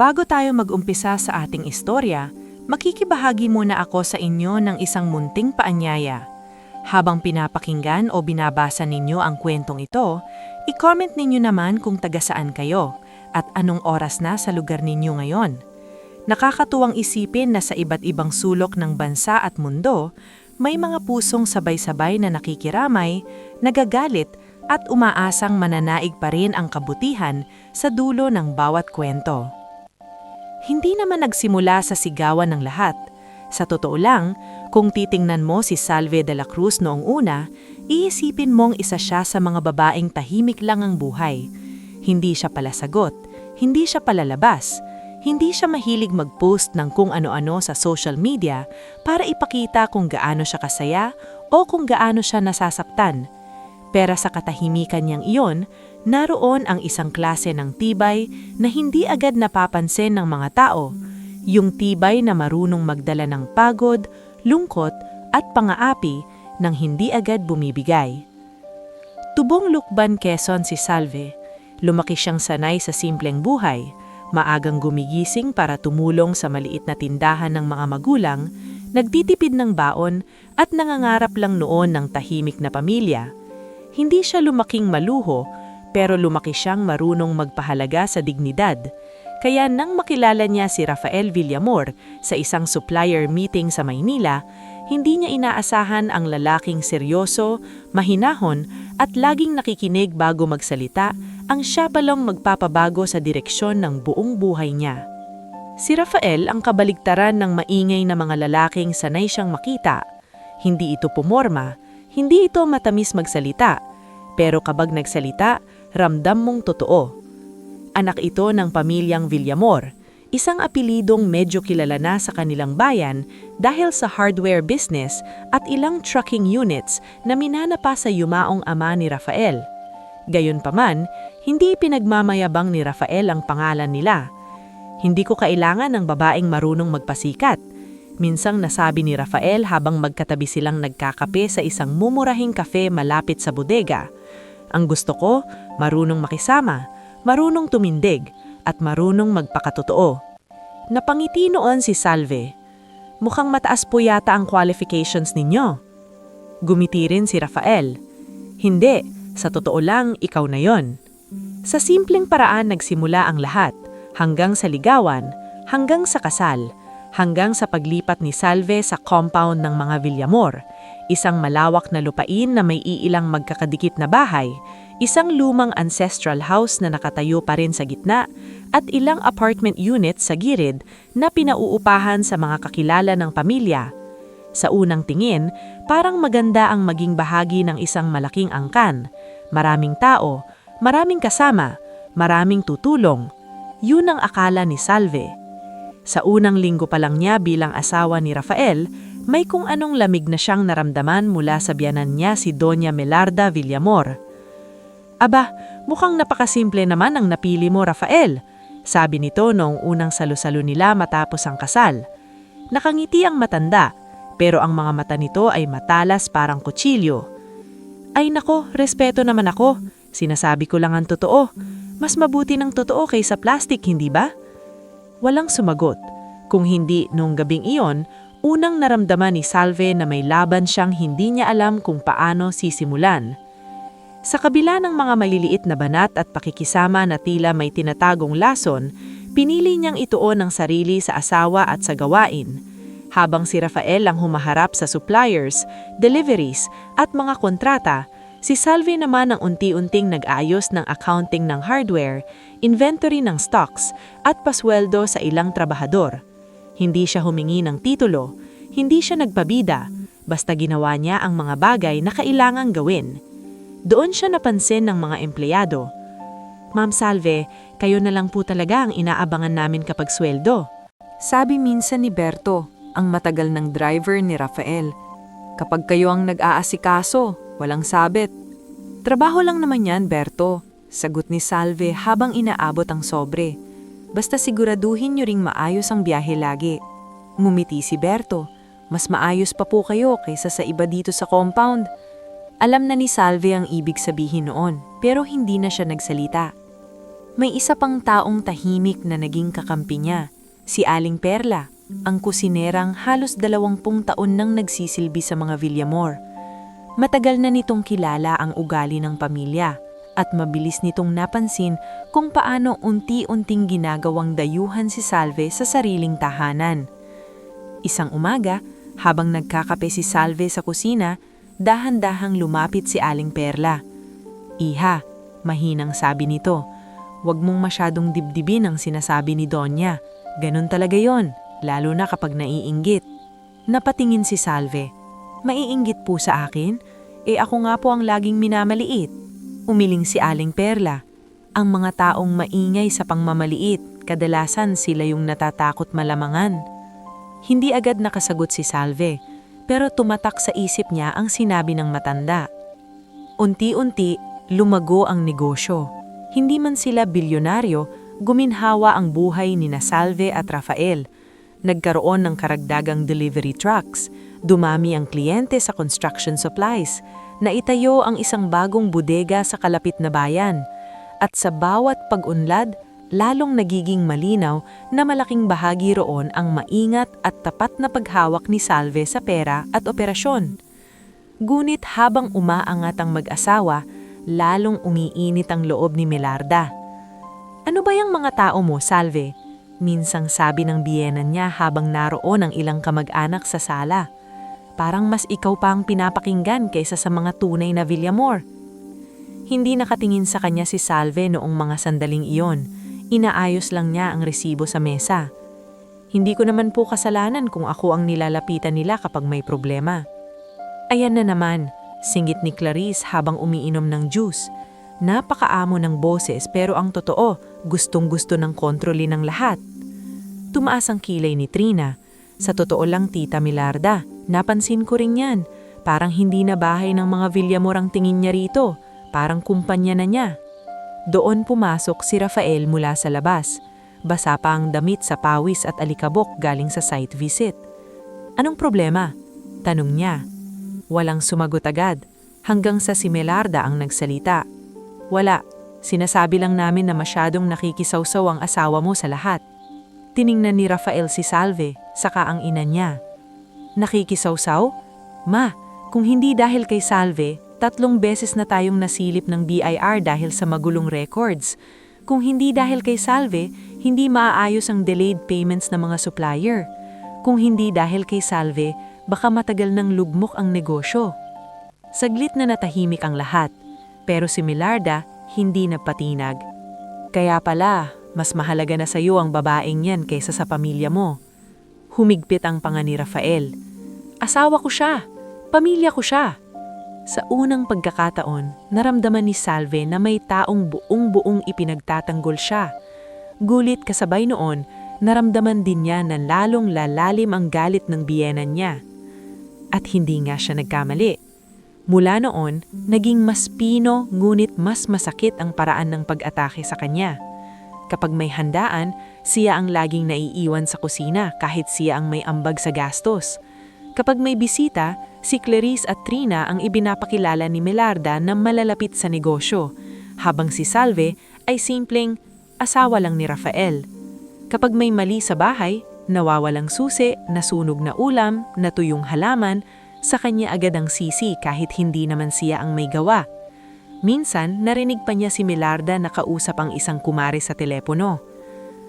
Bago tayo mag-umpisa sa ating istorya, makikibahagi muna ako sa inyo ng isang munting paanyaya. Habang pinapakinggan o binabasa ninyo ang kwentong ito, i-comment ninyo naman kung taga saan kayo at anong oras na sa lugar ninyo ngayon. Nakakatuwang isipin na sa iba't ibang sulok ng bansa at mundo, may mga pusong sabay-sabay na nakikiramay, nagagalit at umaasang mananaig pa rin ang kabutihan sa dulo ng bawat kwento. Hindi naman nagsimula sa sigawan ng lahat. Sa totoo lang, kung titingnan mo si Salve de la Cruz noong una, iisipin mong isa siya sa mga babaeng tahimik lang ang buhay. Hindi siya palasagot, hindi siya palalabas, hindi siya mahilig mag-post ng kung ano-ano sa social media para ipakita kung gaano siya kasaya o kung gaano siya nasasaktan. Pero sa katahimikan niyang iyon, naroon ang isang klase ng tibay na hindi agad napapansin ng mga tao, yung tibay na marunong magdala ng pagod, lungkot at pangaapi nang hindi agad bumibigay. Tubong Lukban, Quezon si Salve. Lumaki siyang sanay sa simpleng buhay, maagang gumigising para tumulong sa maliit na tindahan ng mga magulang, nagtitipid ng baon at nangangarap lang noon ng tahimik na pamilya. Hindi siya lumaking maluho, pero lumaki siyang marunong magpahalaga sa dignidad. Kaya nang makilala niya si Rafael Villamor sa isang supplier meeting sa Maynila, hindi niya inaasahan ang lalaking seryoso, mahinahon at laging nakikinig bago magsalita ang siya palang magpapabago sa direksyon ng buong buhay niya. Si Rafael ang kabaligtaran ng maingay na mga lalaking sanay siyang makita. Hindi ito pumorma, hindi ito matamis magsalita, pero kapag nagsalita, ramdam mong totoo. Anak ito ng pamilyang Villamor, isang apelidong medyo kilala na sa kanilang bayan dahil sa hardware business at ilang trucking units na minana pa sa yumaong ama ni Rafael. Gayunpaman, hindi pinagmamayabang ni Rafael ang pangalan nila. Hindi ko kailangan ng babaeng marunong magpasikat. Minsang nasabi ni Rafael habang magkatabi silang nagkakape sa isang mumurahing kafe malapit sa bodega. Ang gusto ko, marunong makisama, marunong tumindig, at marunong magpakatotoo. Napangiti noon si Salve. Mukhang mataas po yata ang qualifications ninyo. Gumiti rin si Rafael. Hindi, sa totoo lang, ikaw na yon. Sa simpleng paraan nagsimula ang lahat, hanggang sa ligawan, hanggang sa kasal, hanggang sa paglipat ni Salve sa compound ng mga Villamor, isang malawak na lupain na may iilang magkakadikit na bahay, isang lumang ancestral house na nakatayo pa rin sa gitna, at ilang apartment units sa gilid na pinauupahan sa mga kakilala ng pamilya. Sa unang tingin, parang maganda ang maging bahagi ng isang malaking angkan. Maraming tao, maraming kasama, maraming tutulong. Yun ang akala ni Salve. Sa unang linggo pa lang niya bilang asawa ni Rafael, may kung anong lamig na siyang naramdaman mula sa biyanan niya si Doña Melarda Villamor. Aba, mukhang napakasimple naman ang napili mo, Rafael, sabi nito noong unang salu-salo nila matapos ang kasal. Nakangiti ang matanda, pero ang mga mata nito ay matalas parang kutsilyo. Ay nako, respeto naman ako, sinasabi ko lang ang totoo. Mas mabuti ng totoo kaysa plastic, hindi ba? Walang sumagot. Kung hindi nung gabing iyon, unang naramdaman ni Salve na may laban siyang hindi niya alam kung paano sisimulan. Sa kabila ng mga maliliit na banat at pakikisama na tila may tinatagong lason, pinili niyang ituon ang sarili sa asawa at sa gawain. Habang si Rafael ang humaharap sa suppliers, deliveries at mga kontrata, si Salve naman ang unti-unting nag-ayos ng accounting ng hardware, inventory ng stocks, at pasweldo sa ilang trabahador. Hindi siya humingi ng titulo, hindi siya nagpabida, basta ginawa niya ang mga bagay na kailangang gawin. Doon siya napansin ng mga empleyado. Ma'am Salve, kayo na lang po talaga ang inaabangan namin kapag sweldo. Sabi minsan ni Berto, ang matagal ng driver ni Rafael. Kapag kayo ang nag-aasikaso, walang sabit. Trabaho lang naman yan, Berto, sagot ni Salve habang inaabot ang sobre. Basta siguraduhin nyo ring maayos ang biyahe lagi. Ngumiti si Berto. Mas maayos pa po kayo kaysa sa iba dito sa compound. Alam na ni Salve ang ibig sabihin noon, pero hindi na siya nagsalita. May isa pang taong tahimik na naging kakampi niya, si Aling Perla, ang kusinerang halos 20 taon nang nagsisilbi sa mga Villamor. Matagal na nitong kilala ang ugali ng pamilya at mabilis nitong napansin kung paano unti-unting ginagawang dayuhan si Salve sa sariling tahanan. Isang umaga, habang nagkakape si Salve sa kusina, dahan-dahang lumapit si Aling Perla. "Iha," mahinang sabi nito, "wag mong masyadong dibdibin ang sinasabi ni Donya. Ganun talaga yon, lalo na kapag naiinggit." Napatingin si Salve. "Maiinggit po sa akin? Ako nga po ang laging minamaliit." Umiling si Aling Perla. Ang mga taong maingay sa pangmamaliit, kadalasan sila yung natatakot malamangan. Hindi agad nakasagot si Salve, pero tumatak sa isip niya ang sinabi ng matanda. Unti-unti, lumago ang negosyo. Hindi man sila bilyonaryo, guminhawa ang buhay ni Salve at Rafael. Nagkaroon ng karagdagang delivery trucks, dumami ang kliyente sa construction supplies, naitayo ang isang bagong bodega sa kalapit na bayan, at sa bawat pag-unlad, lalong nagiging malinaw na malaking bahagi roon ang maingat at tapat na paghawak ni Salve sa pera at operasyon. Ngunit habang umaangat ang mag-asawa, lalong umiinit ang loob ni Melarda. "Ano ba yung mga tao mo, Salve?" Minsang sabi ng biyenan niya habang naroon ang ilang kamag-anak sa sala. "Parang mas ikaw pa ang pinapakinggan kaysa sa mga tunay na Villamor." Hindi nakatingin sa kanya si Salve noong mga sandaling iyon. Inaayos lang niya ang resibo sa mesa. "Hindi ko naman po kasalanan kung ako ang nilalapitan nila kapag may problema." "Ayan na naman," singit ni Clarice habang umiinom ng juice. Napakaamo ng boses pero ang totoo, gustong-gusto ng kontrolin ng lahat. Tumaas ang kilay ni Trina. "Sa totoo lang, Tita Melarda, napansin ko rin yan. Parang hindi na bahay ng mga Villamor ang tingin niya rito. Parang kumpanya na niya." Doon pumasok si Rafael mula sa labas. Basa pa ang damit sa pawis at alikabok galing sa site visit. "Anong problema?" tanong niya. Walang sumagot agad, hanggang sa si Melarda ang nagsalita. "Wala, sinasabi lang namin na masyadong nakikisawsaw ang asawa mo sa lahat." Tiningnan ni Rafael si Salve, saka ang ina niya. "Nakikisawsaw? Ma, kung hindi dahil kay Salve, 3 beses na tayong nasilip ng BIR dahil sa magulong records. Kung hindi dahil kay Salve, hindi maaayos ang delayed payments ng mga supplier. Kung hindi dahil kay Salve, baka matagal nang lugmok ang negosyo." Saglit na natahimik ang lahat, pero si Melarda hindi napatinag. "Kaya pala, mas mahalaga na sa iyo ang babaeng yan kaysa sa pamilya mo." Humigpit ang panga ni Rafael. "Asawa ko siya, pamilya ko siya." Sa unang pagkakataon, naramdaman ni Salve na may taong buong-buong ipinagtatanggol siya. Gulit kasabay noon, naramdaman din niya na lalong lalalim ang galit ng biyenan niya. At hindi nga siya nagkamali. Mula noon, naging mas pino ngunit mas masakit ang paraan ng pag-atake sa kanya. Kapag may handaan, siya ang laging naiiwan sa kusina kahit siya ang may ambag sa gastos. Kapag may bisita, si Clarice at Trina ang ibinapakilala ni Melarda na malalapit sa negosyo, habang si Salve ay simpleng asawa lang ni Rafael. Kapag may mali sa bahay, nawawalang susi, nasunog na ulam, natuyong halaman, sa kanya agad ang sisi kahit hindi naman siya ang may gawa. Minsan, narinig pa niya si Melarda na kausap ang isang kumare sa telepono.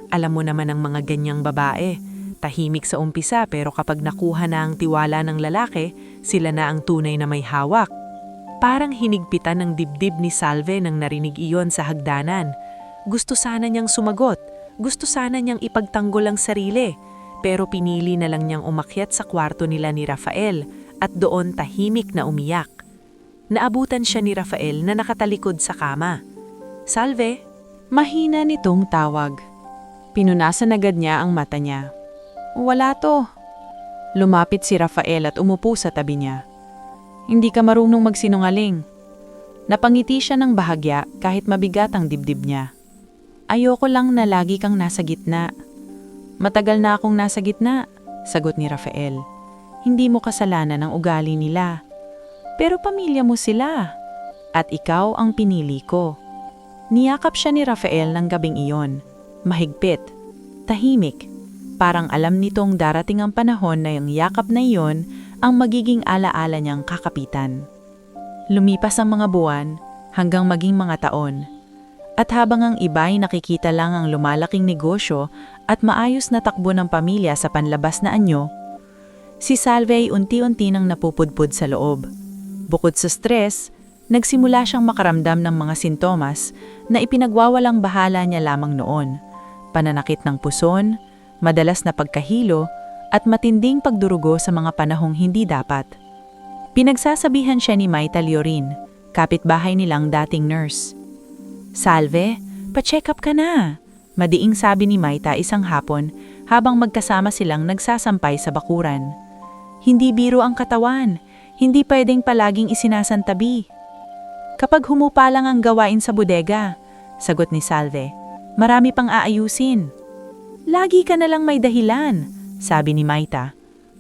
Alam mo naman ang mga ganyang babae. Tahimik sa umpisa pero kapag nakuha na ang tiwala ng lalaki, sila na ang tunay na may hawak. Parang hinigpitan ng dibdib ni Salve nang narinig iyon sa hagdanan. Gusto sana niyang sumagot, gusto sana niyang ipagtanggol ang sarili, pero pinili na lang niyang umakyat sa kwarto nila ni Rafael at doon tahimik na umiyak. Naabutan siya ni Rafael na nakatalikod sa kama. "Salve?" Mahina nitong tawag. Pinunasan agad niya ang mata niya. "Wala to." Lumapit si Rafael at umupo sa tabi niya. "Hindi ka marunong magsinungaling." Napangiti siya ng bahagya kahit mabigat ang dibdib niya. "Ayoko lang na lagi kang nasa gitna." "Matagal na akong nasa gitna," sagot ni Rafael. "Hindi mo kasalanan ang ugali nila. Pero pamilya mo sila. At ikaw ang pinili ko." Niyakap siya ni Rafael ng gabing iyon. Mahigpit, tahimik. Parang alam nitong darating ang panahon na yung yakap na iyon ang magiging alaala niyang kakapitan. Lumipas ang mga buwan hanggang maging mga taon. At habang ang iba'y nakikita lang ang lumalaking negosyo at maayos na takbo ng pamilya sa panlabas na anyo, si Salve ay unti-unti nang napupudpud sa loob. Bukod sa stress, nagsimula siyang makaramdam ng mga sintomas na ipinagwawalang bahala niya lamang noon. Pananakit ng puson, madalas na pagkahilo, at matinding pagdurugo sa mga panahong hindi dapat. Pinagsasabihan siya ni Mayta Leorin, kapitbahay nilang dating nurse. "Salve, pa-check up ka na," madiing sabi ni Mayta isang hapon habang magkasama silang nagsasampay sa bakuran. "Hindi biro ang katawan, hindi pwedeng palaging isinasantabi." "Kapag humupa lang ang gawain sa bodega," sagot ni Salve, "marami pang aayusin." "Lagi ka na lang may dahilan," sabi ni Mayta.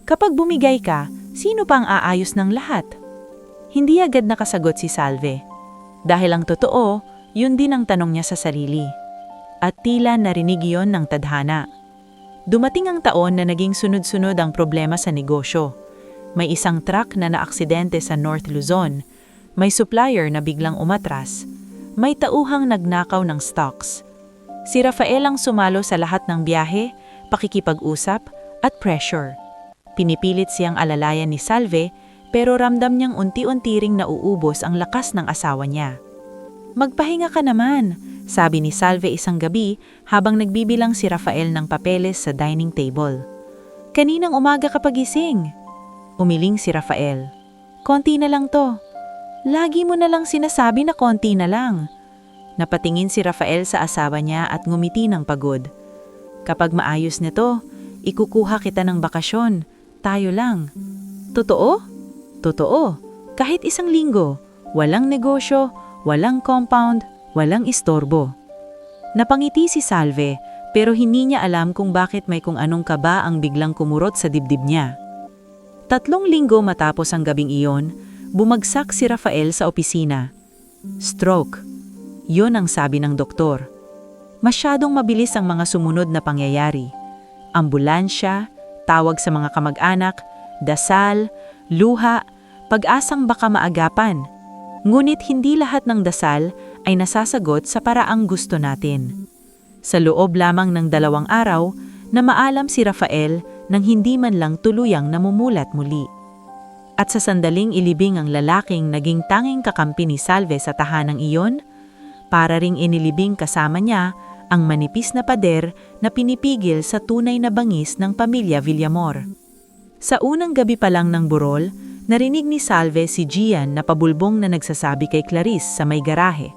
"Kapag bumigay ka, sino pang aayos ng lahat?" Hindi agad nakasagot si Salve. Dahil ang totoo, yun din ang tanong niya sa sarili. At tila narinig yon ng tadhana. Dumating ang taon na naging sunod-sunod ang problema sa negosyo. May isang truck na naaksidente sa North Luzon. May supplier na biglang umatras. May tauhang nagnakaw ng stocks. Si Rafael ang sumalo sa lahat ng biyahe, pakikipag-usap, at pressure. Pinipilit siyang alalayan ni Salve, pero ramdam niyang unti-unti ring nauubos ang lakas ng asawa niya. "Magpahinga ka naman," sabi ni Salve isang gabi habang nagbibilang si Rafael ng papeles sa dining table. "Kaninang umaga ka pagising?" Umiling si Rafael. "Konti na lang to." "Lagi mo na lang sinasabi na konti na lang." Napatingin si Rafael sa asawa niya at ngumiti ng pagod. "Kapag maayos nito, ikukuha kita ng bakasyon. Tayo lang." "Totoo?" "Totoo. Kahit isang linggo. Walang negosyo, walang compound, walang istorbo." Napangiti si Salve, pero hindi niya alam kung bakit may kung anong kaba ang biglang kumurot sa dibdib niya. 3 linggo matapos ang gabing iyon, bumagsak si Rafael sa opisina. Stroke. Yun ang sabi ng doktor. Masyadong mabilis ang mga sumunod na pangyayari. Ambulansya, tawag sa mga kamag-anak, dasal, luha, pag-asang baka maagapan. Ngunit hindi lahat ng dasal ay nasasagot sa paraang gusto natin. Sa loob lamang ng 2 araw, na maalam si Rafael nang hindi man lang tuluyang namumulat muli. At sa sandaling ilibing ang lalaking naging tanging kakampi ni Salve sa tahanang iyon, para ring inilibing kasama niya ang manipis na pader na pinipigil sa tunay na bangis ng pamilya Villamor. Sa unang gabi pa lang ng burol, narinig ni Salve si Gian na pabulbong na nagsasabi kay Clarice sa may garahe.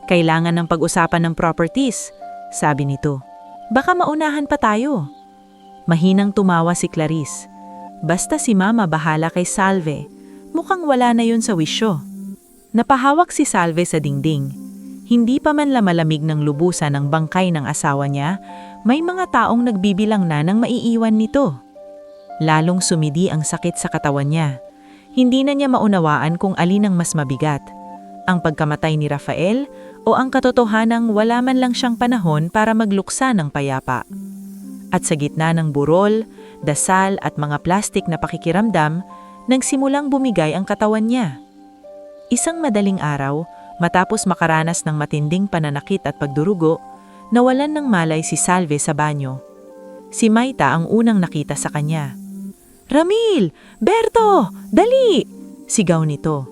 "Kailangan ng pag-usapan ng properties," sabi nito. "Baka maunahan pa tayo." Mahinang tumawa si Clarice. "Basta si Mama bahala kay Salve. Mukhang wala na yun sa wisyo." Napahawak si Salve sa dingding. Hindi pa man malamig ng lubusan ang bangkay ng asawa niya, may mga taong nagbibilang na ng maiiwan nito. Lalong sumidi ang sakit sa katawan niya. Hindi na niya maunawaan kung alin ang mas mabigat, ang pagkamatay ni Rafael o ang katotohanang wala man lang siyang panahon para magluksa ng payapa. At sa gitna ng burol, dasal at mga plastik na pakikiramdam, nagsimulang bumigay ang katawan niya. Isang madaling araw, matapos makaranas ng matinding pananakit at pagdurugo, nawalan ng malay si Salve sa banyo. Si Mayta ang unang nakita sa kanya. "Ramil! Berto! Dali!" sigaw nito.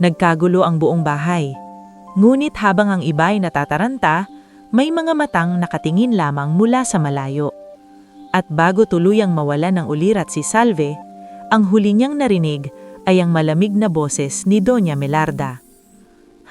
Nagkagulo ang buong bahay. Ngunit habang ang iba'y natataranta, may mga matang nakatingin lamang mula sa malayo. At bago tuluyang mawala ng ulirat si Salve, ang huli niyang narinig ay ang malamig na boses ni Doña Melarda.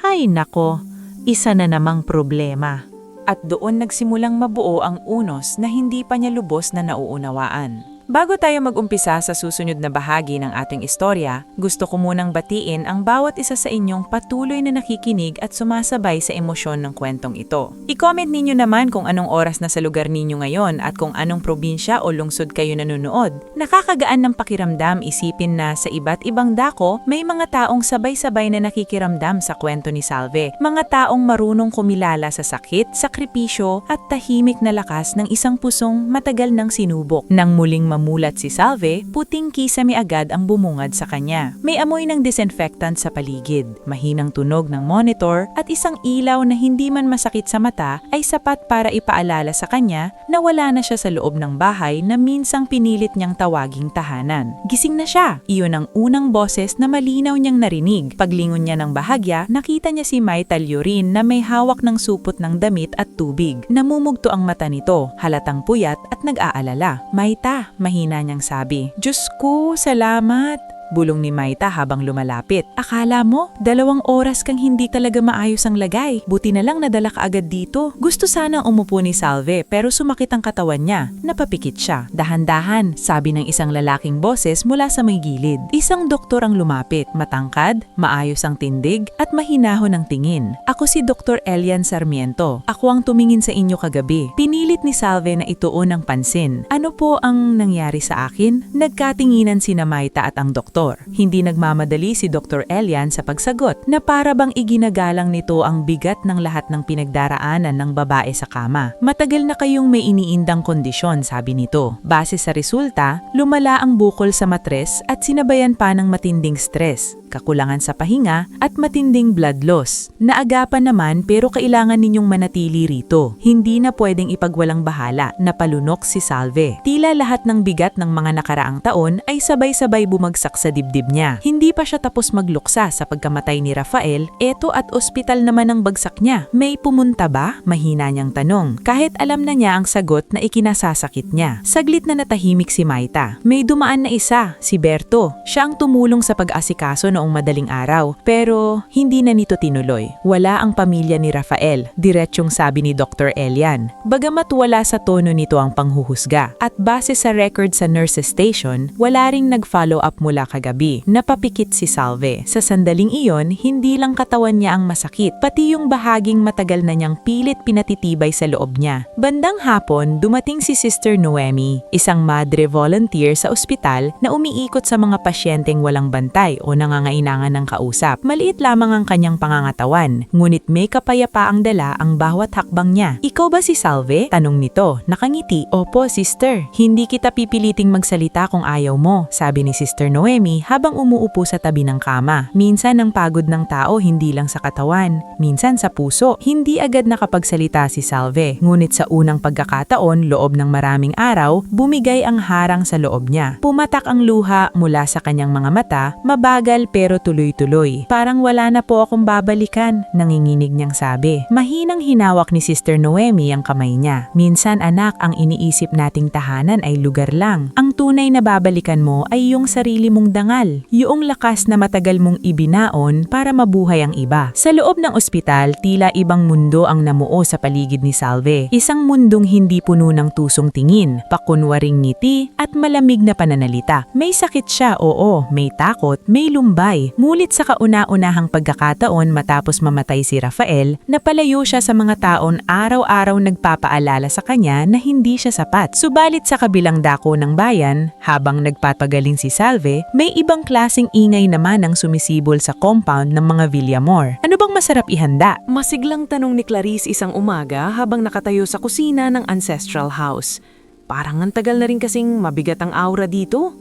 Hay nako, isa na namang problema. At doon nagsimulang mabuo ang unos na hindi pa niya lubos na nauunawaan. Bago tayo mag-umpisa sa susunod na bahagi ng ating istorya, gusto ko munang batiin ang bawat isa sa inyong patuloy na nakikinig at sumasabay sa emosyon ng kwentong ito. I-comment ninyo naman kung anong oras na sa lugar ninyo ngayon at kung anong probinsya o lungsod kayo nanonood. Nakakagaan ng pakiramdam isipin na sa iba't ibang dako, may mga taong sabay-sabay na nakikiramdam sa kwento ni Salve. Mga taong marunong kumilala sa sakit, sakripisyo at tahimik na lakas ng isang pusong matagal nang sinubok. Nang muling mamulat si Salve, puting kisame agad ang bumungad sa kanya. May amoy ng disinfectant sa paligid, mahinang tunog ng monitor at isang ilaw na hindi man masakit sa mata ay sapat para ipaalala sa kanya na wala na siya sa loob ng bahay na minsang pinilit niyang tawaging tahanan. Gising na siya. Iyon ang unang boses na malinaw niyang narinig. Paglingon niya ng bahagya, nakita niya si May Talyorin na may hawak ng supot ng damit at tubig. Namumugto ang mata nito, halatang puyat at nag-aalala. Mayta, mahina niyang sabi. Diyos ko, salamat! Bulong ni Mayta habang lumalapit. Akala mo, 2 oras kang hindi talaga maayos ang lagay. Buti na lang nadala ka agad dito. Gusto sanang umupo ni Salve pero sumakit ang katawan niya. Napapikit siya. Dahan-dahan, sabi ng isang lalaking boses mula sa may gilid. Isang doktor ang lumapit. Matangkad, maayos ang tindig at mahinahon ang tingin. Ako si Dr. Elian Sarmiento. Ako ang tumingin sa inyo kagabi. Pinilit ni Salve na ituon ang pansin. Ano po ang nangyari sa akin? Nagkatinginan sina Mayta at ang doktor. Hindi nagmamadali si Dr. Elian sa pagsagot na para bang iginagalang nito ang bigat ng lahat ng pinagdaraanan ng babae sa kama. Matagal na kayong may iniindang kondisyon, sabi nito. Base sa resulta, lumala ang bukol sa matres at sinabayan pa ng matinding stress, kakulangan sa pahinga at matinding blood loss. Naagapan naman pero kailangan ninyong manatili rito. Hindi na pwedeng ipagwalang bahala, napalunok si Salve. Tila lahat ng bigat ng mga nakaraang taon ay sabay-sabay bumagsak sa dibdib niya. Hindi pa siya tapos magluksa sa pagkamatay ni Rafael, eto at ospital naman ang bagsak niya. May pumunta ba? Mahina niyang tanong. Kahit alam na niya ang sagot na ikinasasakit niya. Saglit na natahimik si Mayta. May dumaan na isa, si Berto. Siya ang tumulong sa pag-asikaso noong madaling araw, pero hindi na nito tinuloy. Wala ang pamilya ni Rafael, diretsyong sabi ni Dr. Elian. Bagamat wala sa tono nito ang panghuhusga. At base sa record sa nurses station, wala ring nag-follow up mula kagabi. Napapikit si Salve. Sa sandaling iyon, hindi lang katawan niya ang masakit, pati yung bahaging matagal na niyang pilit pinatitibay sa loob niya. Bandang hapon, dumating si Sister Noemi, isang madre volunteer sa ospital na umiikot sa mga pasyenteng walang bantay o nangangailangan ng kausap. Maliit lamang ang kanyang pangangatawan, ngunit may kapayapaang dala ang bawat hakbang niya. Ikaw ba si Salve? Tanong nito. Nakangiti. Opo, sister. Hindi kita pipiliting magsalita kung ayaw mo, sabi ni Sister Noemi habang umuupo sa tabi ng kama. Minsan ang pagod ng tao hindi lang sa katawan, minsan sa puso. Hindi agad nakapagsalita si Salve, ngunit sa unang pagkakataon, loob ng maraming araw, bumigay ang harang sa loob niya. Pumatak ang luha mula sa kanyang mga mata, mabagal pero tuloy-tuloy. Parang wala na po akong babalikan, nanginginig niyang sabi. Mahinang hinawak ni Sister Noemi ang kamay niya. Minsan anak, ang iniisip nating tahanan ay lugar lang. Ang tunay na babalikan mo ay yung sarili mong dangal, yung lakas na matagal mong ibinaon para mabuhay ang iba. Sa loob ng ospital, tila ibang mundo ang namuo sa paligid ni Salve. Isang mundong hindi puno ng tusong tingin, pakunwaring ngiti at malamig na pananalita. May sakit siya, oo, may takot, may lumbay. Mulit sa kauna-unahang pagkakataon matapos mamatay si Rafael, napalayo siya sa mga taon araw-araw nagpapaalala sa kanya na hindi siya sapat. Subalit sa kabilang dako ng bayan, habang nagpapagaling si Salve, may ibang klaseng ingay naman ang sumisibol sa compound ng mga Villamor. Ano bang masarap ihanda? Masiglang tanong ni Clarice isang umaga habang nakatayo sa kusina ng ancestral house. Parang ang tagal na rin kasing mabigat ang aura dito.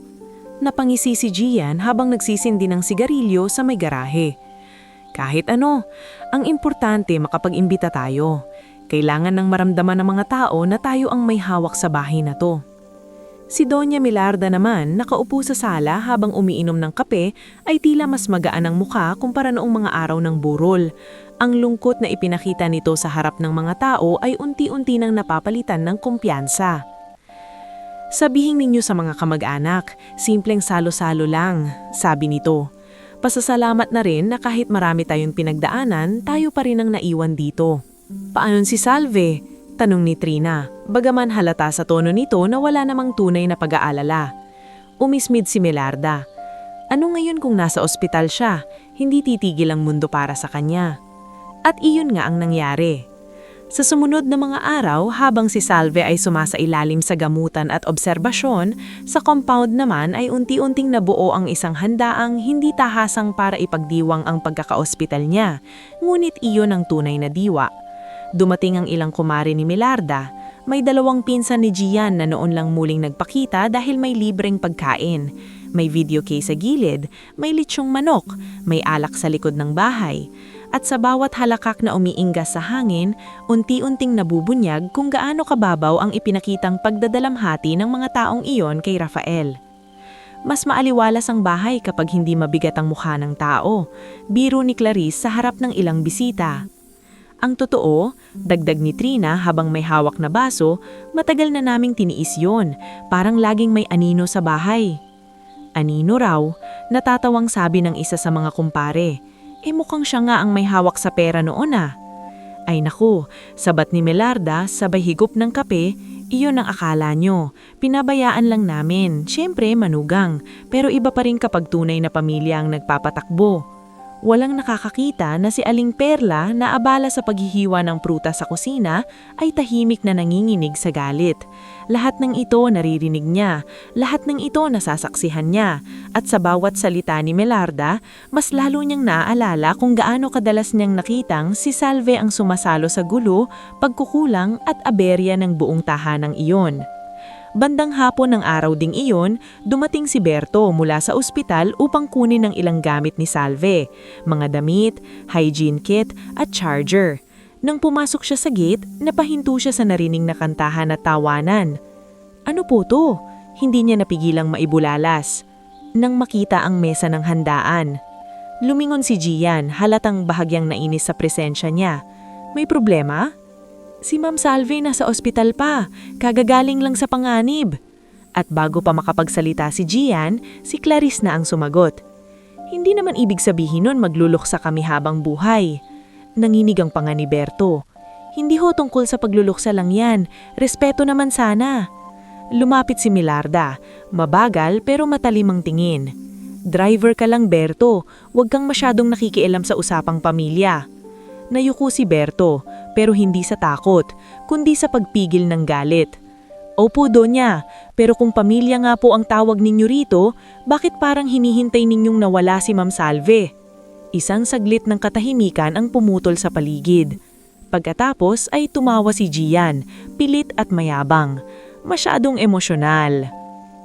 Napangisi si Gian habang nagsisindi ng sigarilyo sa may garahe. Kahit ano, ang importante makapag-imbita tayo. Kailangan nang maramdaman ng mga tao na tayo ang may hawak sa bahay na to. Si Doña Milarda naman, nakaupo sa sala habang umiinom ng kape, ay tila mas magaan ang mukha kumpara noong mga araw ng burol. Ang lungkot na ipinakita nito sa harap ng mga tao ay unti-unti nang napapalitan ng kumpiyansa. Sabihin ninyo sa mga kamag-anak, simpleng salo-salo lang, sabi nito. Pasasalamat na rin na kahit marami tayong pinagdaanan, tayo pa rin ang naiwan dito. Paano si Salve? Tanong ni Trina, bagaman halata sa tono nito na wala namang tunay na pag-aalala. Umismid si Melarda. Ano ngayon kung nasa ospital siya, hindi titigil ang mundo para sa kanya. At iyon nga ang nangyari. Sa sumunod na mga araw, habang si Salve ay sumasailalim sa gamutan at obserbasyon, sa compound naman ay unti-unting nabuo ang isang handaang hindi tahasang para ipagdiwang ang pagkakaospital niya, ngunit iyon ang tunay na diwa. Dumating ang ilang kumare ni Melarda. May 2 pinsan ni Gian na noon lang muling nagpakita dahil may libreng pagkain. May video case sa gilid, may litsyong manok, may alak sa likod ng bahay. At sa bawat halakak na umiinggas sa hangin, unti-unting nabubunyag kung gaano kababaw ang ipinakitang pagdadalamhati ng mga taong iyon kay Rafael. Mas maaliwalas ang bahay kapag hindi mabigat ang mukha ng tao, biro ni Clarice sa harap ng ilang bisita. Ang totoo, dagdag ni Trina habang may hawak na baso, matagal na naming tiniis yon, parang laging may anino sa bahay. Anino raw, natatawang sabi ng isa sa mga kumpare. Mukhang siya nga ang may hawak sa pera noon ah. Ay naku, sabat ni Melarda, sabay higop ng kape, iyon ang akala nyo. Pinabayaan lang namin, syempre manugang, pero iba pa rin kapag tunay na pamilya ang nagpapatakbo. Walang nakakakita na si Aling Perla na abala sa paghihiwa ng prutas sa kusina ay tahimik na nanginginig sa galit. Lahat ng ito naririnig niya, lahat ng ito nasasaksihan niya, at sa bawat salita ni Melarda, mas lalo niyang naaalala kung gaano kadalas niyang nakitang si Salve ang sumasalo sa gulo, pagkukulang at aberya ng buong tahanang iyon. Bandang hapon ng araw ding iyon, dumating si Berto mula sa ospital upang kunin ang ilang gamit ni Salve, mga damit, hygiene kit at charger. Nang pumasok siya sa gate, napahinto siya sa narinig na kantahan at tawanan. Ano po to? Hindi niya napigilang maibulalas. Nang makita ang mesa ng handaan, lumingon si Gian, halatang bahagyang nainis sa presensya niya. May problema? Si Ma'am Salve nasa ospital pa, kagagaling lang sa panganib. At bago pa makapagsalita si Gian, si Clarice na ang sumagot. Hindi naman ibig sabihin nun magluluksa kami habang buhay. Nanginig ang panga ni Berto. Hindi ho tungkol sa pagluluksa lang yan, respeto naman sana. Lumapit si Melarda, mabagal pero matalim ang tingin. Driver ka lang Berto, huwag kang masyadong nakikialam sa usapang pamilya. Nayuko si Berto, pero hindi sa takot, kundi sa pagpigil ng galit. Opo, Donya, pero kung pamilya nga po ang tawag ninyo rito, bakit parang hinihintay ninyong nawala si Ma'am Salve? Isang saglit ng katahimikan ang pumutol sa paligid. Pagkatapos ay tumawa si Gian, pilit at mayabang. Masyadong emosyonal.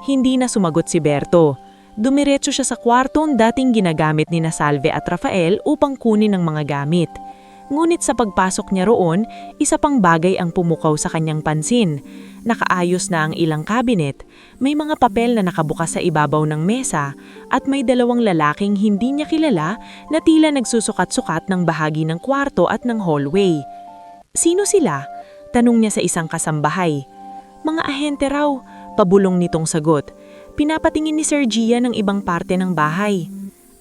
Hindi na sumagot si Berto. Dumiretso siya sa kwartong dating ginagamit ni Salve at Rafael upang kunin ang mga gamit. Ngunit sa pagpasok niya roon, isa pang bagay ang pumukaw sa kanyang pansin. Nakaayos na ang ilang cabinet, may mga papel na nakabukas sa ibabaw ng mesa, at may 2 lalaking hindi niya kilala na tila nagsusukat-sukat ng bahagi ng kwarto at ng hallway. Sino sila? Tanong niya sa isang kasambahay. Mga ahente raw, pabulong nitong sagot. Pinapatingin ni Sir Gian ng ibang parte ng bahay.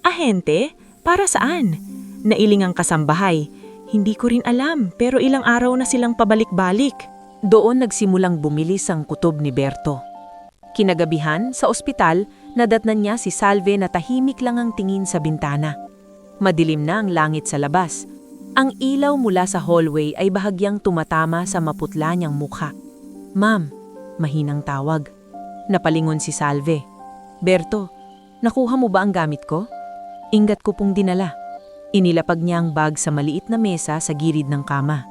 Ahente? Para saan? Nailing ang kasambahay. Hindi ko rin alam, pero ilang araw na silang pabalik-balik. Doon nagsimulang bumilis ang kutob ni Berto. Kinagabihan, sa ospital, nadatnan niya si Salve na tahimik lang ang tingin sa bintana. Madilim na ang langit sa labas. Ang ilaw mula sa hallway ay bahagyang tumatama sa maputla niyang mukha. Ma'am, mahinang tawag. Napalingon si Salve. Berto, nakuha mo ba ang gamit ko? Ingat ko pong dinala. Inilapag niya ang bag sa maliit na mesa sa gilid ng kama.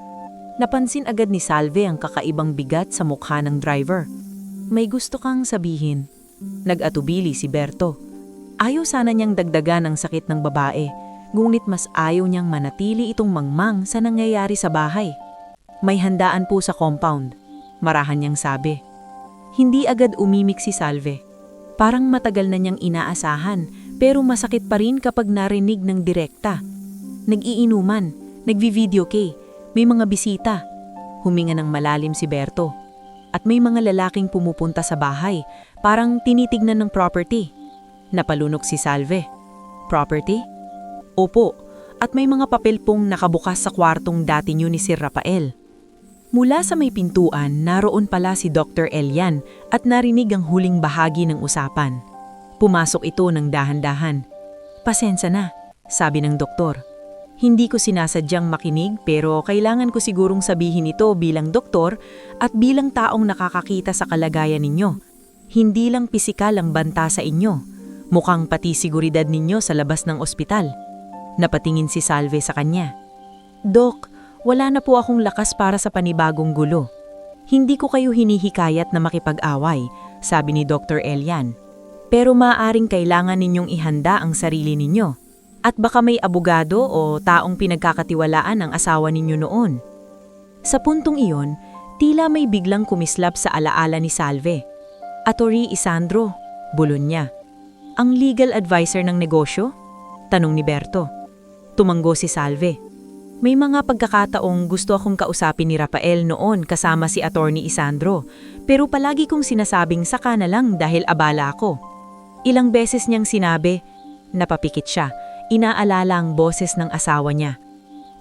Napansin agad ni Salve ang kakaibang bigat sa mukha ng driver. May gusto kang sabihin. Nag-atubili si Berto. Ayaw sana niyang dagdagan ang sakit ng babae, ngunit mas ayaw niyang manatili itong mangmang sa nangyayari sa bahay. May handaan po sa compound, marahan niyang sabi. Hindi agad umimik si Salve. Parang matagal na niyang inaasahan, pero masakit pa rin kapag narinig ng direkta. Nag-iinuman, nagvi-video kay, may mga bisita. Huminga ng malalim si Berto. At may mga lalaking pumupunta sa bahay, parang tinitignan ng property. Napalunok si Salve. Property? Opo, at may mga papel pong nakabukas sa kwartong dati niyo ni Sir Rafael. Mula sa may pintuan, naroon pala si Dr. Elian at narinig ang huling bahagi ng usapan. Pumasok ito ng dahan-dahan. "Pasensya na," sabi ng doktor. "Hindi ko sinasadyang makinig pero kailangan ko sigurong sabihin ito bilang doktor at bilang taong nakakakita sa kalagayan ninyo. Hindi lang pisikal ang banta sa inyo, mukhang pati seguridad ninyo sa labas ng ospital." Napatingin si Salve sa kanya. "Dok, wala na po akong lakas para sa panibagong gulo. Hindi ko kayo hinihikayat na makipag-away," sabi ni Dr. Elian. "Pero maaaring kailangan ninyong ihanda ang sarili ninyo. At baka may abogado o taong pinagkakatiwalaan ang asawa ninyo noon." Sa puntong iyon, tila may biglang kumislap sa alaala ni Salve. "Attorney Isandro," bulon niya. "Ang legal advisor ng negosyo?" tanong ni Berto. Tumanggo si Salve. "May mga pagkakataong gusto akong kausapin ni Rafael noon kasama si Attorney Isandro, pero palagi kong sinasabing saka na lang dahil abala ako." Ilang beses niyang sinabi, napapikit siya, inaalala ang boses ng asawa niya.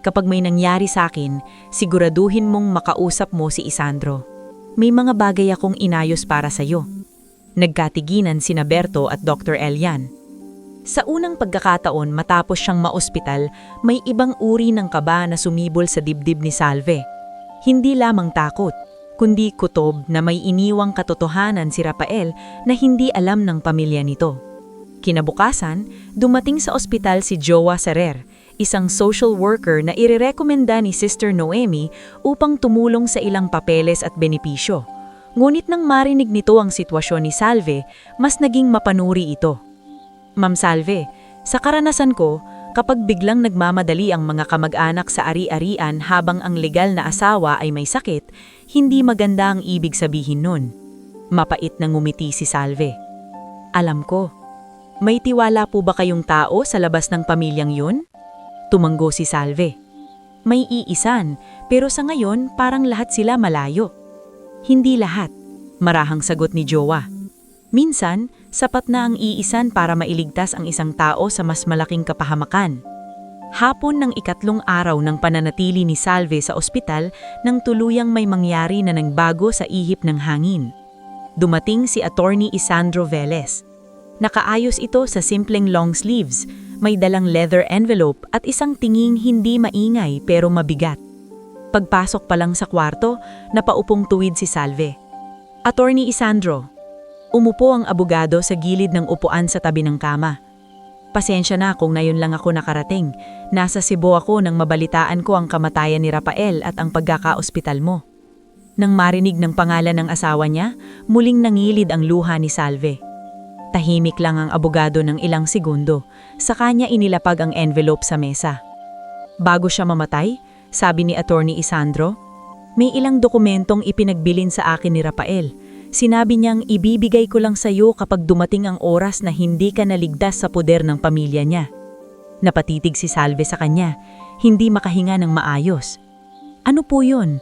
"Kapag may nangyari sa akin, siguraduhin mong makausap mo si Isandro. May mga bagay akong inayos para sa'yo." Nagkatiginan sina Berto at Dr. Elian. Sa unang pagkakataon matapos siyang maospital, may ibang uri ng kaba na sumibol sa dibdib ni Salve. Hindi lamang takot, kundi kutob na may iniwang katotohanan si Rafael na hindi alam ng pamilya nito. Kinabukasan, dumating sa ospital si Joa Serer, isang social worker na irerekomenda ni Sister Noemi upang tumulong sa ilang papeles at benepisyo. Ngunit nang marinig nito ang sitwasyon ni Salve, mas naging mapanuri ito. "Ma'am Salve, sa karanasan ko, kapag biglang nagmamadali ang mga kamag-anak sa ari-arian habang ang legal na asawa ay may sakit, hindi maganda ang ibig sabihin nun." Mapait na ngumiti si Salve. "Alam ko. May tiwala po ba kayong tao sa labas ng pamilyang yun?" Tumanggo si Salve. "May iisan, pero sa ngayon parang lahat sila malayo." "Hindi lahat," marahang sagot ni Joa. "Minsan, sapat na ang iisan para mailigtas ang isang tao sa mas malaking kapahamakan." Hapon ng ikatlong araw ng pananatili ni Salve sa ospital nang tuluyang may mangyari na nagbago sa ihip ng hangin. Dumating si Attorney Isandro Velez. Nakaayos ito sa simpleng long sleeves, may dalang leather envelope at isang tinging hindi maingay pero mabigat. Pagpasok pa lang sa kwarto, napaupong tuwid si Salve. "Attorney Isandro." Umupo ang abogado sa gilid ng upuan sa tabi ng kama. "Pasensya na kung ngayon lang ako nakarating. Nasa Cebu ako nang mabalitaan ko ang kamatayan ni Rafael at ang pagkaka-ospital mo." Nang marinig ng pangalan ng asawa niya, muling nangilid ang luha ni Salve. Tahimik lang ang abogado ng ilang segundo, sa kanya inilapag ang envelope sa mesa. "Bago siya mamatay," sabi ni Attorney Isandro, "may ilang dokumentong ipinagbilin sa akin ni Rafael. Sinabi niyang ibibigay ko lang sa iyo kapag dumating ang oras na hindi ka naligtas sa poder ng pamilya niya." Napatitig si Salve sa kanya, hindi makahinga ng maayos. "Ano po yun?"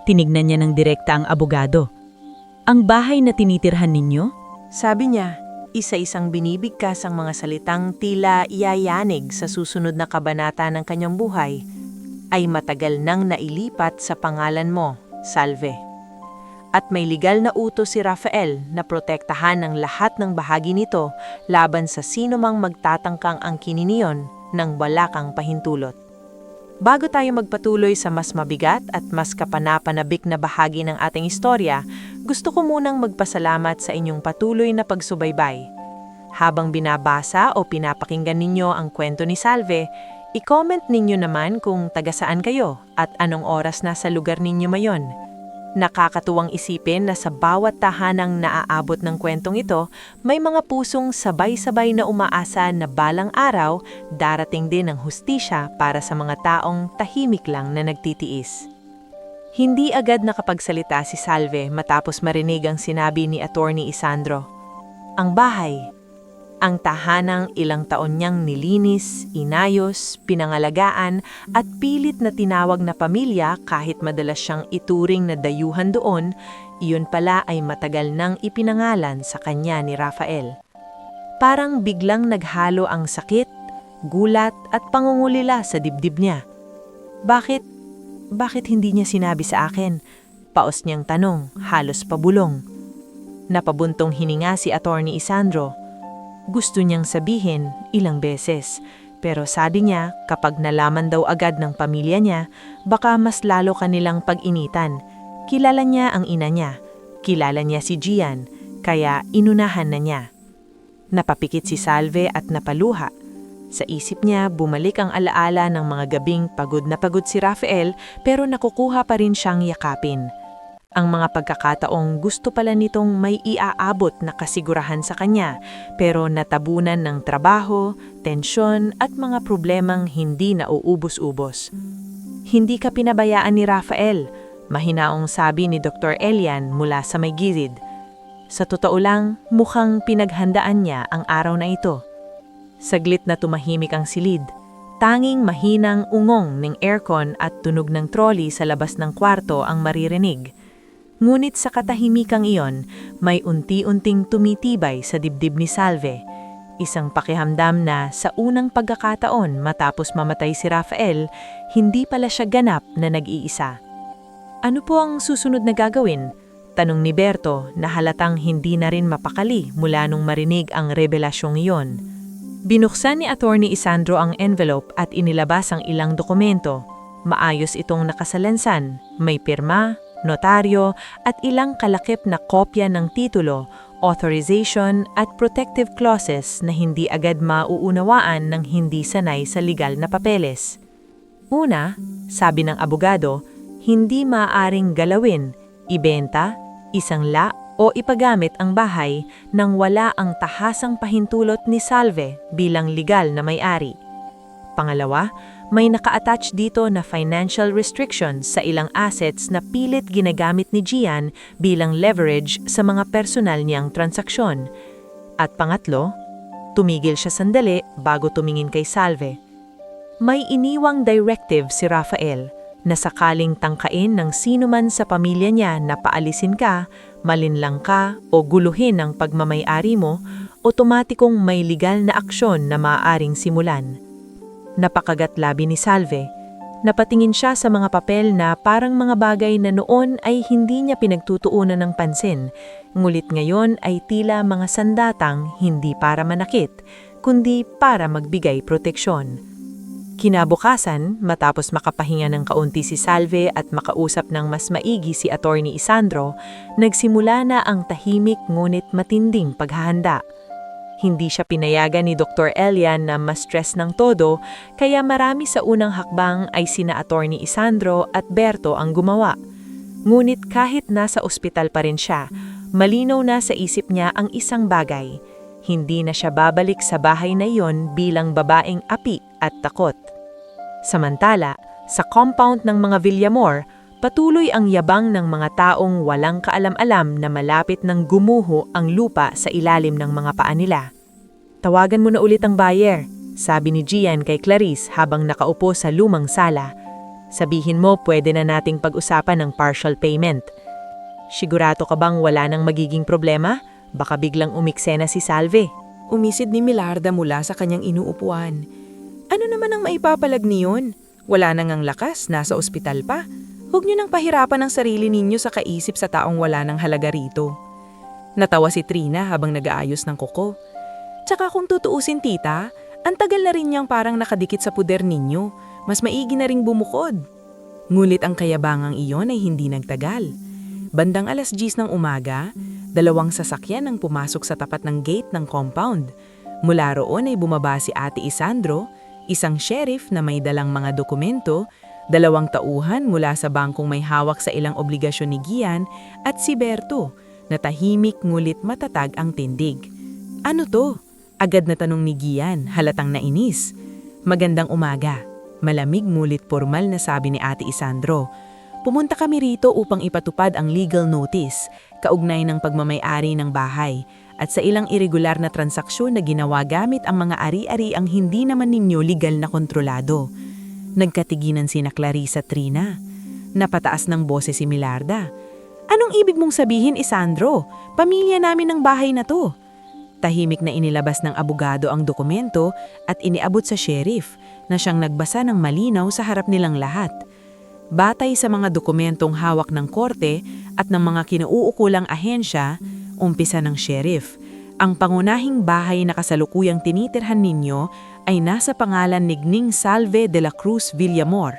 Tinignan niya ng direkta ang abogado. "Ang bahay na tinitirhan ninyo?" Sabi niya, isa-isang binibigkas ang mga salitang tila iyayanig sa susunod na kabanata ng kanyang buhay, "ay matagal nang nailipat sa pangalan mo, Salve. At may legal na utos si Rafael na protektahan ang lahat ng bahagi nito laban sa sino mang magtatangkang angkinin niyon nang wala kang pahintulot." Bago tayo magpatuloy sa mas mabigat at mas kapanapanabik na bahagi ng ating istorya, gusto ko munang magpasalamat sa inyong patuloy na pagsubaybay. Habang binabasa o pinapakinggan ninyo ang kwento ni Salve, i-comment ninyo naman kung taga saan kayo at anong oras nasa lugar ninyo mayon. Nakakatuwang isipin na sa bawat tahanang naaabot ng kwentong ito, may mga pusong sabay-sabay na umaasa na balang araw darating din ang hustisya para sa mga taong tahimik lang na nagtitiis. Hindi agad nakapagsalita si Salve matapos marinig ang sinabi ni Attorney Isandro. Ang bahay, ang tahanang ilang taon niyang nilinis, inayos, pinangalagaan at pilit na tinawag na pamilya kahit madalas siyang ituring na dayuhan doon, iyon pala ay matagal nang ipinangalan sa kanya ni Rafael. Parang biglang naghalo ang sakit, gulat at pangungulila sa dibdib niya. Bakit? bakit hindi niya sinabi sa akin? Paos niyang tanong, halos pabulong. Napabuntong hininga si Attorney Isandro. Gusto niyang sabihin ilang beses, pero sabi niya kapag nalaman daw agad ng pamilya niya, baka mas lalo kanilang pag-initan. Kilala niya ang ina niya, kilala niya si Gian, kaya inunahan na niya. Napapikit si Salve at napaluha. Sa isip niya, bumalik ang alaala ng mga gabing pagod na pagod si Rafael pero nakukuha pa rin siyang yakapin. Ang mga pagkakataong gusto pala nitong may iaabot na kasigurahan sa kanya pero natabunan ng trabaho, tensyon at mga problemang hindi nauubos-ubos. Hindi ka pinabayaan ni Rafael, mahinaong sabi ni Dr. Elian mula sa may gilid. Sa totoo lang, mukhang pinaghandaan niya ang araw na ito. Saglit na tumahimik ang silid. Tanging mahinang ungong ng aircon at tunog ng trolley sa labas ng kwarto ang maririnig. Ngunit sa katahimikang iyon, may unti-unting tumitibay sa dibdib ni Salve. Isang pakihamdam na sa unang pagkakataon matapos mamatay si Rafael, hindi pala siya ganap na nag-iisa. Ano po ang susunod na gagawin? Tanong ni Berto na halatang hindi na rin mapakali mula nung marinig ang revelasyong iyon. Binuksan ni Attorney Isandro ang envelope at inilabas ang ilang dokumento. Maayos itong nakasalansan, may pirma, notaryo at ilang kalakip na kopya ng titulo, authorization at protective clauses na hindi agad mauunawaan ng hindi sanay sa legal na papeles. Una, sabi ng abogado, hindi maaaring galawin, ibenta, isanla o ipagamit ang bahay nang wala ang tahasang pahintulot ni Salve bilang legal na may-ari. Pangalawa, may naka-attach dito na financial restrictions sa ilang assets na pilit ginagamit ni Gian bilang leverage sa mga personal niyang transaksyon. At pangatlo, tumigil siya sandali bago tumingin kay Salve. May iniwang directive si Rafael na sakaling tangkain ng sinuman sa pamilya niya na paalisin ka, malinlang ka o guluhin ang pagmamay-ari mo, otomatikong may legal na aksyon na maaaring simulan. Napakagat labi ni Salve. Napatingin siya sa mga papel na parang mga bagay na noon ay hindi niya pinagtutuunan ng pansin, ngulit ngayon ay tila mga sandatang hindi para manakit, kundi para magbigay proteksyon. Kinabukasan, matapos makapahinga ng kaunti si Salve at makausap ng mas maigi si Attorney Isandro, nagsimula na ang tahimik ngunit matinding paghahanda. Hindi siya pinayagan ni Dr. Elian na ma-stress ng todo, kaya marami sa unang hakbang ay sina Attorney Isandro at Berto ang gumawa. Ngunit kahit nasa ospital pa rin siya, malinaw na sa isip niya ang isang bagay. Hindi na siya babalik sa bahay na iyon bilang babaeng api at takot. Samantala, sa compound ng mga Villamor, patuloy ang yabang ng mga taong walang kaalam-alam na malapit ng gumuho ang lupa sa ilalim ng mga paa nila. Tawagan mo na ulit ang buyer, sabi ni Gian kay Clarice habang nakaupo sa lumang sala. Sabihin mo pwede na nating pag-usapan ng partial payment. Sigurado ka bang wala nang magiging problema? Baka biglang umiksena si Salve. Umisid ni Milarda mula sa kanyang inuupuan. Ano naman ang maipapalag niyon? Wala nang ang lakas, nasa ospital pa. Huwag niyo nang pahirapan ang sarili ninyo sa kaisip sa taong wala nang halaga rito. Natawa si Trina habang nag-aayos ng kuko. Tsaka kung tutuusin tita, ang tagal na rin niyang parang nakadikit sa puder ninyo. Mas maigi na ring bumukod. Ngulit ang kayabangang iyon ay hindi nagtagal. Bandang 10:00 ng umaga, 2 sasakyan ang pumasok sa tapat ng gate ng compound. Mula roon ay bumaba si Ate Isandro, isang sheriff na may dalang mga dokumento, 2 tauhan mula sa bangkong may hawak sa ilang obligasyon ni Gian, at si Berto, na tahimik ngulit matatag ang tindig. Ano to? Agad na tanong ni Gian, halatang nainis. Magandang umaga. Malamig ngulit formal na sabi ni Ate Isandro. Pumunta kami rito upang ipatupad ang legal notice, kaugnay ng pagmamay-ari ng bahay, at sa ilang irregular na transaksyon na ginawa gamit ang mga ari-ari ang hindi naman ninyo legal na kontrolado. Nagkatiginan sina Clarissa, Trina. Napataas ng boses si Milarda. Anong ibig mong sabihin, Isandro? Pamilya namin ng bahay na to. Tahimik na inilabas ng abogado ang dokumento at iniabot sa sheriff na siyang nagbasa ng malinaw sa harap nilang lahat. Batay sa mga dokumentong hawak ng korte at ng mga kinauukulang ahensya, umpisa ng sheriff, ang pangunahing bahay na kasalukuyang tinitirhan ninyo ay nasa pangalan ni Gning Salve de la Cruz Villamor.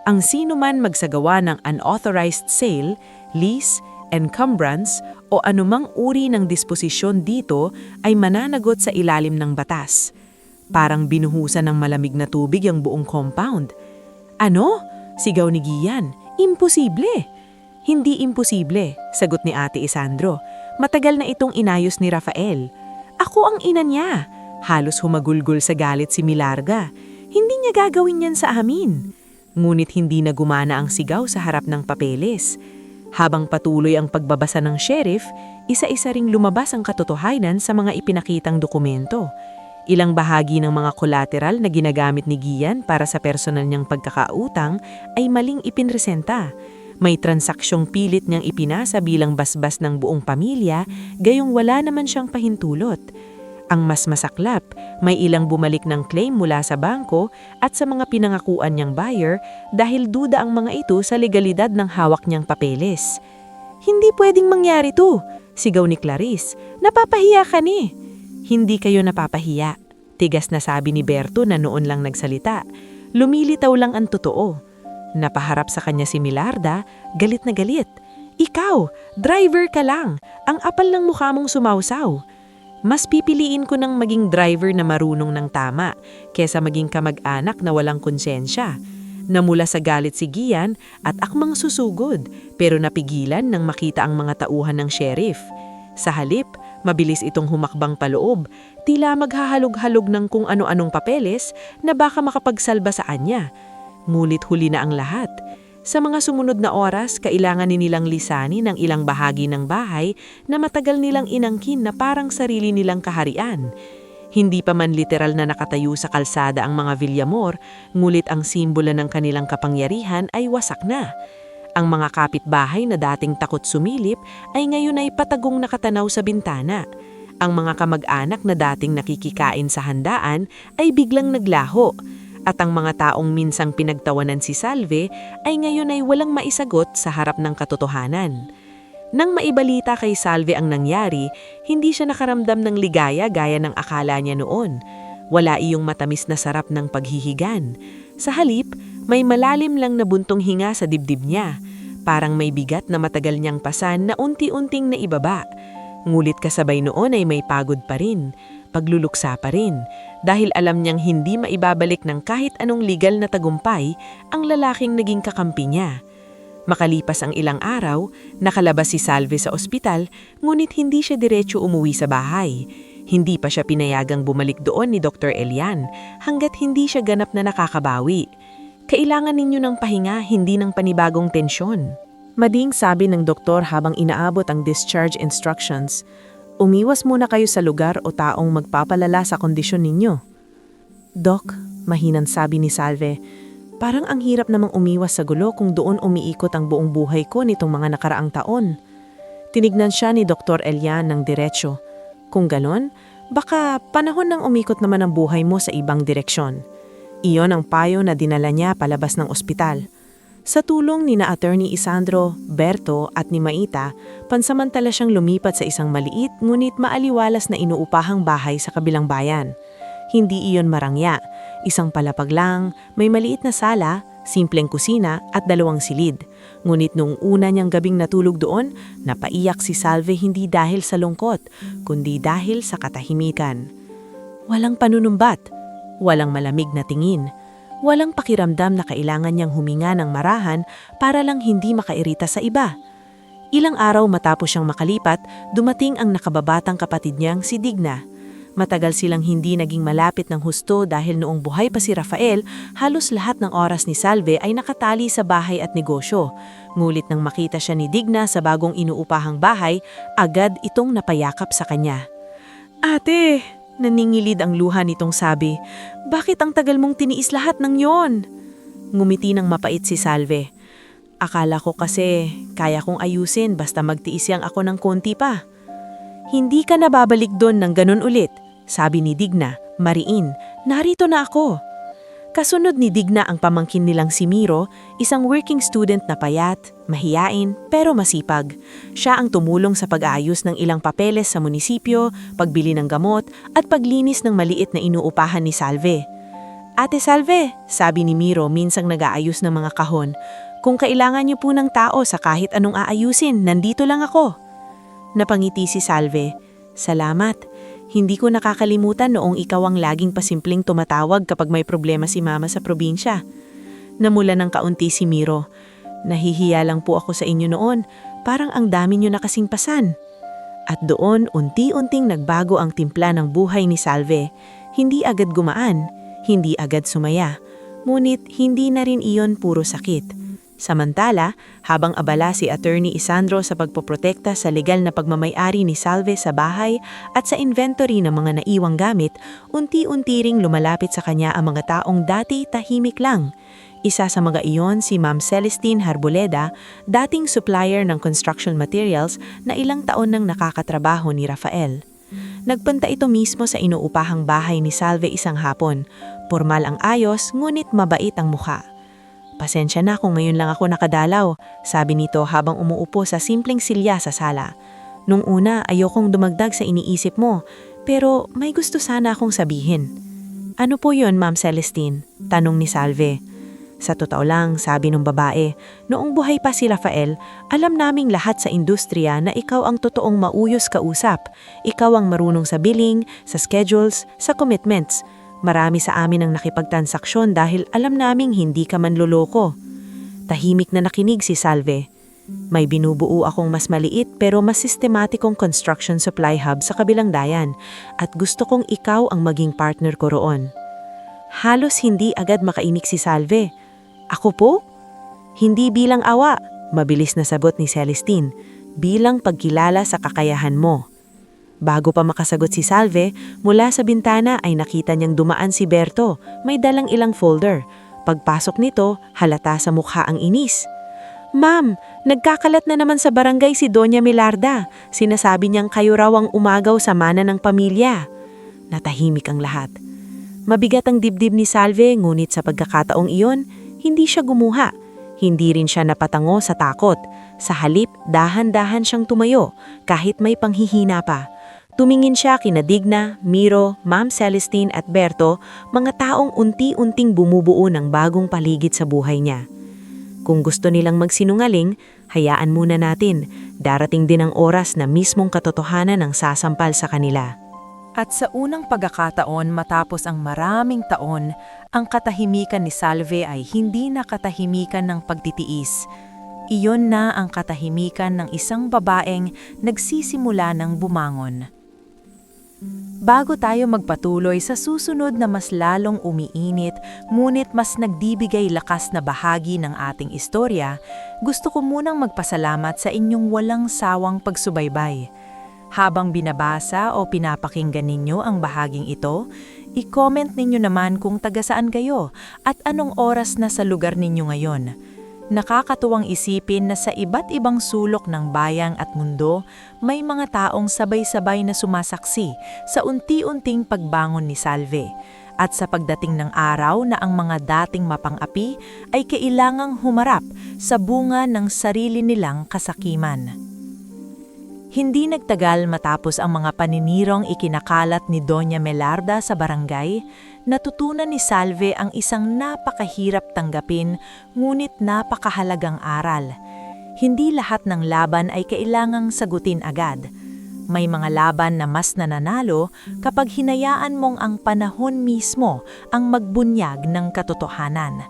Ang sino man magsagawa ng unauthorized sale, lease, encumbrance o anumang uri ng disposisyon dito ay mananagot sa ilalim ng batas. Parang binuhusan ng malamig na tubig ang buong compound. Ano? Sigaw ni Gian. Imposible! Hindi imposible, sagot ni Ate Isandro. Matagal na itong inayos ni Rafael. Ako ang ina niya. Halos humagulgol sa galit si Milarga. Hindi niya gagawin yan sa amin. Ngunit hindi na gumana ang sigaw sa harap ng papeles. Habang patuloy ang pagbabasa ng sheriff, isa-isa ring lumabas ang katotohanan sa mga ipinakitang dokumento. Ilang bahagi ng mga collateral na ginagamit ni Gian para sa personal niyang pagkakautang ay maling ipinresenta. May transaksyong pilit niyang ipinasa bilang basbas ng buong pamilya, gayong wala naman siyang pahintulot. Ang mas masaklap, may ilang bumalik ng claim mula sa bangko at sa mga pinangakuan niyang buyer dahil duda ang mga ito sa legalidad ng hawak niyang papeles. Hindi pwedeng mangyari to, sigaw ni Clarice. Napapahiya ka ni. Hindi kayo napapahiya, tigas na sabi ni Berto na noon lang nagsalita. Lumilitaw lang ang totoo. Napaharap sa kanya si Milarda, galit na galit. Ikaw, driver ka lang, ang apal ng mukha mong sumausaw. Mas pipiliin ko ng maging driver na marunong ng tama kesa maging kamag-anak na walang konsensya. Namula sa galit si Gian at akmang susugod pero napigilan nang makita ang mga tauhan ng sheriff. Sa halip, mabilis itong humakbang paloob, tila maghahalog-halog ng kung ano-anong papeles na baka makapagsalba sa anya. Ngulit huli na ang lahat. Sa mga sumunod na oras, kailangan nilang lisanin ang ilang bahagi ng bahay na matagal nilang inangkin na parang sarili nilang kaharian. Hindi pa man literal na nakatayo sa kalsada ang mga Villamor, ngulit ang simbolo ng kanilang kapangyarihan ay wasak na. Ang mga kapitbahay na dating takot sumilip ay ngayon ay patagong nakatanaw sa bintana. Ang mga kamag-anak na dating nakikikain sa handaan ay biglang naglaho. At ang mga taong minsang pinagtawanan si Salve ay ngayon ay walang maisagot sa harap ng katotohanan. Nang maibalita kay Salve ang nangyari, hindi siya nakaramdam ng ligaya gaya ng akala niya noon. Wala iyong matamis na sarap ng paghihigan. Sa halip, may malalim lang na buntong hinga sa dibdib niya. Parang may bigat na matagal niyang pasan na unti-unting naibaba. Ngulit kasabay noon ay may pagod pa rin. Pagluluksa pa rin dahil alam niyang hindi maibabalik ng kahit anong legal na tagumpay ang lalaking naging kakampi niya. Makalipas ang ilang araw, nakalabas si Salve sa ospital ngunit hindi siya diretso umuwi sa bahay. Hindi pa siya pinayagang bumalik doon ni Dr. Elian hanggat hindi siya ganap na nakakabawi. Kailangan ninyo ng pahinga, hindi ng panibagong tensyon. Mading sabi ng doktor habang inaabot ang discharge instructions. Umiwas muna kayo sa lugar o taong magpapalala sa kondisyon ninyo. Doc, mahinang sabi ni Salve, parang ang hirap namang umiwas sa gulo kung doon umiikot ang buong buhay ko nitong mga nakaraang taon. Tinignan siya ni Dr. Elian ng diretsyo. Kung ganon, baka panahon nang umikot naman ang buhay mo sa ibang direksyon. Iyon ang payo na dinala niya palabas ng ospital. Sa tulong ni na Attorney Isandro, Berto at ni Maita, pansamantala siyang lumipat sa isang maliit ngunit maaliwalas na inuupahang bahay sa kabilang bayan. Hindi iyon marangya, isang palapag lang, may maliit na sala, simpleng kusina at 2 silid. Ngunit nung una niyang gabing natulog doon, napaiyak si Salve hindi dahil sa lungkot, kundi dahil sa katahimikan. Walang panunumbat, walang malamig na tingin. Walang pakiramdam na kailangan niyang huminga ng marahan para lang hindi makairita sa iba. Ilang araw matapos siyang makalipat, dumating ang nakababatang kapatid niyang si Digna. Matagal silang hindi naging malapit ng husto dahil noong buhay pa si Rafael, halos lahat ng oras ni Salve ay nakatali sa bahay at negosyo. Ngulit nang makita siya ni Digna sa bagong inuupahang bahay, agad itong napayakap sa kanya. Ate! Naningilid ang luha nitong sabi, bakit ang tagal mong tiniis lahat ng yon? Ngumiti ng mapait si Salve. Akala ko kasi kaya kong ayusin basta magtiis yang ako ng konti pa. Hindi ka nababalik doon ng ganun ulit, sabi ni Digna, mariin, narito na ako. Kasunod ni Digna ang pamangkin nilang si Miro, isang working student na payat, mahiyain, pero masipag. Siya ang tumulong sa pag-aayos ng ilang papeles sa munisipyo, pagbili ng gamot, at paglinis ng maliit na inuupahan ni Salve. Ate Salve, sabi ni Miro minsang nag-aayos ng mga kahon, kung kailangan niyo po ng tao sa kahit anong aayusin, nandito lang ako. Napangiti si Salve. Salamat. Hindi ko nakakalimutan noong ikaw ang laging pasimpleng tumatawag kapag may problema si Mama sa probinsya. Namula ng kaunti si Miro. Nahihiya lang po ako sa inyo noon, parang ang dami niyo nakasingpasan. At doon, unti-unting nagbago ang timpla ng buhay ni Salve. Hindi agad gumaan, hindi agad sumaya. Ngunit hindi na rin iyon puro sakit. Samantala, habang abala si Attorney Isandro sa pagpoprotekta sa legal na pagmamay-ari ni Salve sa bahay at sa inventory ng mga naiwang gamit, unti-unti ring lumalapit sa kanya ang mga taong dati tahimik lang. Isa sa mga iyon si Ma'am Celestine Harboleda, dating supplier ng construction materials na ilang taon nang nakakatrabaho ni Rafael. Nagpunta ito mismo sa inuupahang bahay ni Salve isang hapon. Pormal ang ayos, ngunit mabait ang mukha. Pasensya na kung ngayon lang ako nakadalaw, sabi nito habang umuupo sa simpleng silya sa sala. Nung una, ayokong dumagdag sa iniisip mo, pero may gusto sana akong sabihin. Ano po yon, Ma'am Celestine? Tanong ni Salve. Sa totoo lang, sabi ng babae, noong buhay pa si Rafael, alam naming lahat sa industriya na ikaw ang totoong mauyos kausap. Ikaw ang marunong sa billing, sa schedules, sa commitments. Marami sa amin ang nakipagtransaksyon dahil alam naming hindi ka manloloko. Tahimik na nakinig si Salve. May binubuo akong mas maliit pero mas sistematikong construction supply hub sa kabilang dayan at gusto kong ikaw ang maging partner ko roon. Halos hindi agad makainik si Salve. Ako po? Hindi bilang awa, mabilis na sagot ni Celestine, bilang pagkilala sa kakayahan mo. Bago pa makasagot si Salve, mula sa bintana ay nakita niyang dumaan si Berto, may dalang ilang folder. Pagpasok nito, halata sa mukha ang inis. Ma'am, nagkakalat na naman sa barangay si Doña Melarda. Sinasabi niyang kayo raw ang umagaw sa mana ng pamilya. Natahimik ang lahat. Mabigat ang dibdib ni Salve, ngunit sa pagkakataong iyon, hindi siya gumuha. Hindi rin siya napatango sa takot. Sa halip, dahan-dahan siyang tumayo, kahit may panghihina pa. Tumingin siya kina Digna, Miro, Ma'am Celestine at Berto, mga taong unti-unting bumubuo ng bagong paligid sa buhay niya. Kung gusto nilang magsinungaling, hayaan muna natin. Darating din ang oras na mismong katotohanan ang sasampal sa kanila. At sa unang pagkakataon matapos ang maraming taon, ang katahimikan ni Salve ay hindi na katahimikan ng pagtitiis. Iyon na ang katahimikan ng isang babaeng nagsisimula ng bumangon. Bago tayo magpatuloy sa susunod na mas lalong umiinit, ngunit mas nagdibigay lakas na bahagi ng ating istorya, gusto ko munang magpasalamat sa inyong walang sawang pagsubaybay. Habang binabasa o pinapakinggan ninyo ang bahaging ito, i-comment ninyo naman kung taga saan kayo at anong oras na sa lugar ninyo ngayon. Nakakatuwang isipin na sa iba't ibang sulok ng bayan at mundo, may mga taong sabay-sabay na sumasaksi sa unti-unting pagbangon ni Salve. At sa pagdating ng araw na ang mga dating mapang-api ay kailangang humarap sa bunga ng sarili nilang kasakiman. Hindi nagtagal matapos ang mga paninirong ikinakalat ni Doña Melarda sa barangay, natutunan ni Salve ang isang napakahirap tanggapin ngunit napakahalagang aral. Hindi lahat ng laban ay kailangang sagutin agad. May mga laban na mas nananalo kapag hinayaan mong ang panahon mismo ang magbunyag ng katotohanan.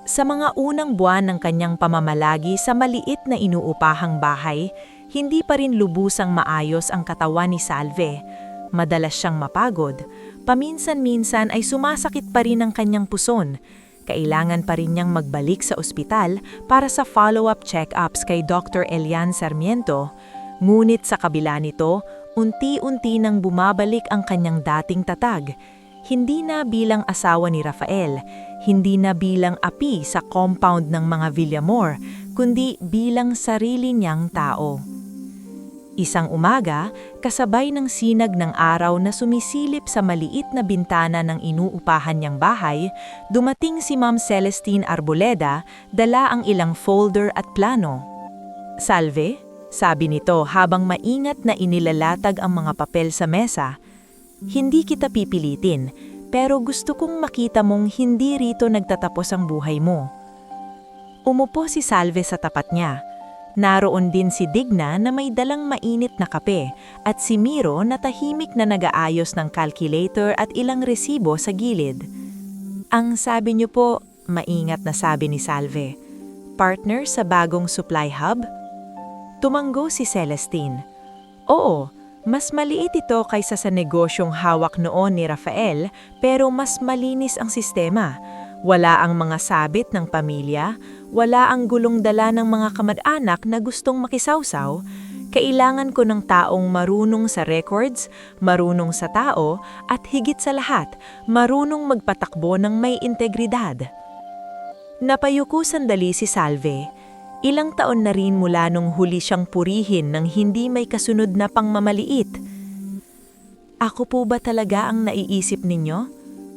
Sa mga unang buwan ng kanyang pamamalagi sa maliit na inuupahang bahay, hindi pa rin lubusang maayos ang katawan ni Salve. Madalas siyang mapagod. Paminsan-minsan ay sumasakit pa rin ang kanyang puson. Kailangan pa rin niyang magbalik sa ospital para sa follow-up check-ups kay Dr. Elian Sarmiento. Ngunit sa kabila nito, unti-unti nang bumabalik ang kanyang dating tatag. Hindi na bilang asawa ni Rafael, hindi na bilang api sa compound ng mga Villamor, kundi bilang sarili niyang tao. Isang umaga, kasabay ng sinag ng araw na sumisilip sa maliit na bintana ng inuupahan niyang bahay, dumating si Ma'am Celestine Arboleda, dala ang ilang folder at plano. "Salve," sabi nito habang maingat na inilalatag ang mga papel sa mesa. "Hindi kita pipilitin, pero gusto kong makita mong hindi rito nagtatapos ang buhay mo." Umupo si Salve sa tapat niya. Naroon din si Digna na may dalang mainit na kape at si Miro na tahimik na nag-aayos ng calculator at ilang resibo sa gilid. "Ang sabi niyo po," maingat na sabi ni Salve, "partner sa bagong supply hub?" Tumanggo si Celestine. "Oo, mas maliit ito kaysa sa negosyong hawak noon ni Rafael, pero mas malinis ang sistema. Wala ang mga sabit ng pamilya, wala ang gulong dala ng mga kamag-anak na gustong makisawsaw. Kailangan ko ng taong marunong sa records, marunong sa tao, at higit sa lahat, marunong magpatakbo ng may integridad." Napayuko sandali si Salve. Ilang taon na rin mula nung huli siyang purihin ng hindi may kasunod na pangmamaliit. "Ako po ba talaga ang naiisip ninyo?"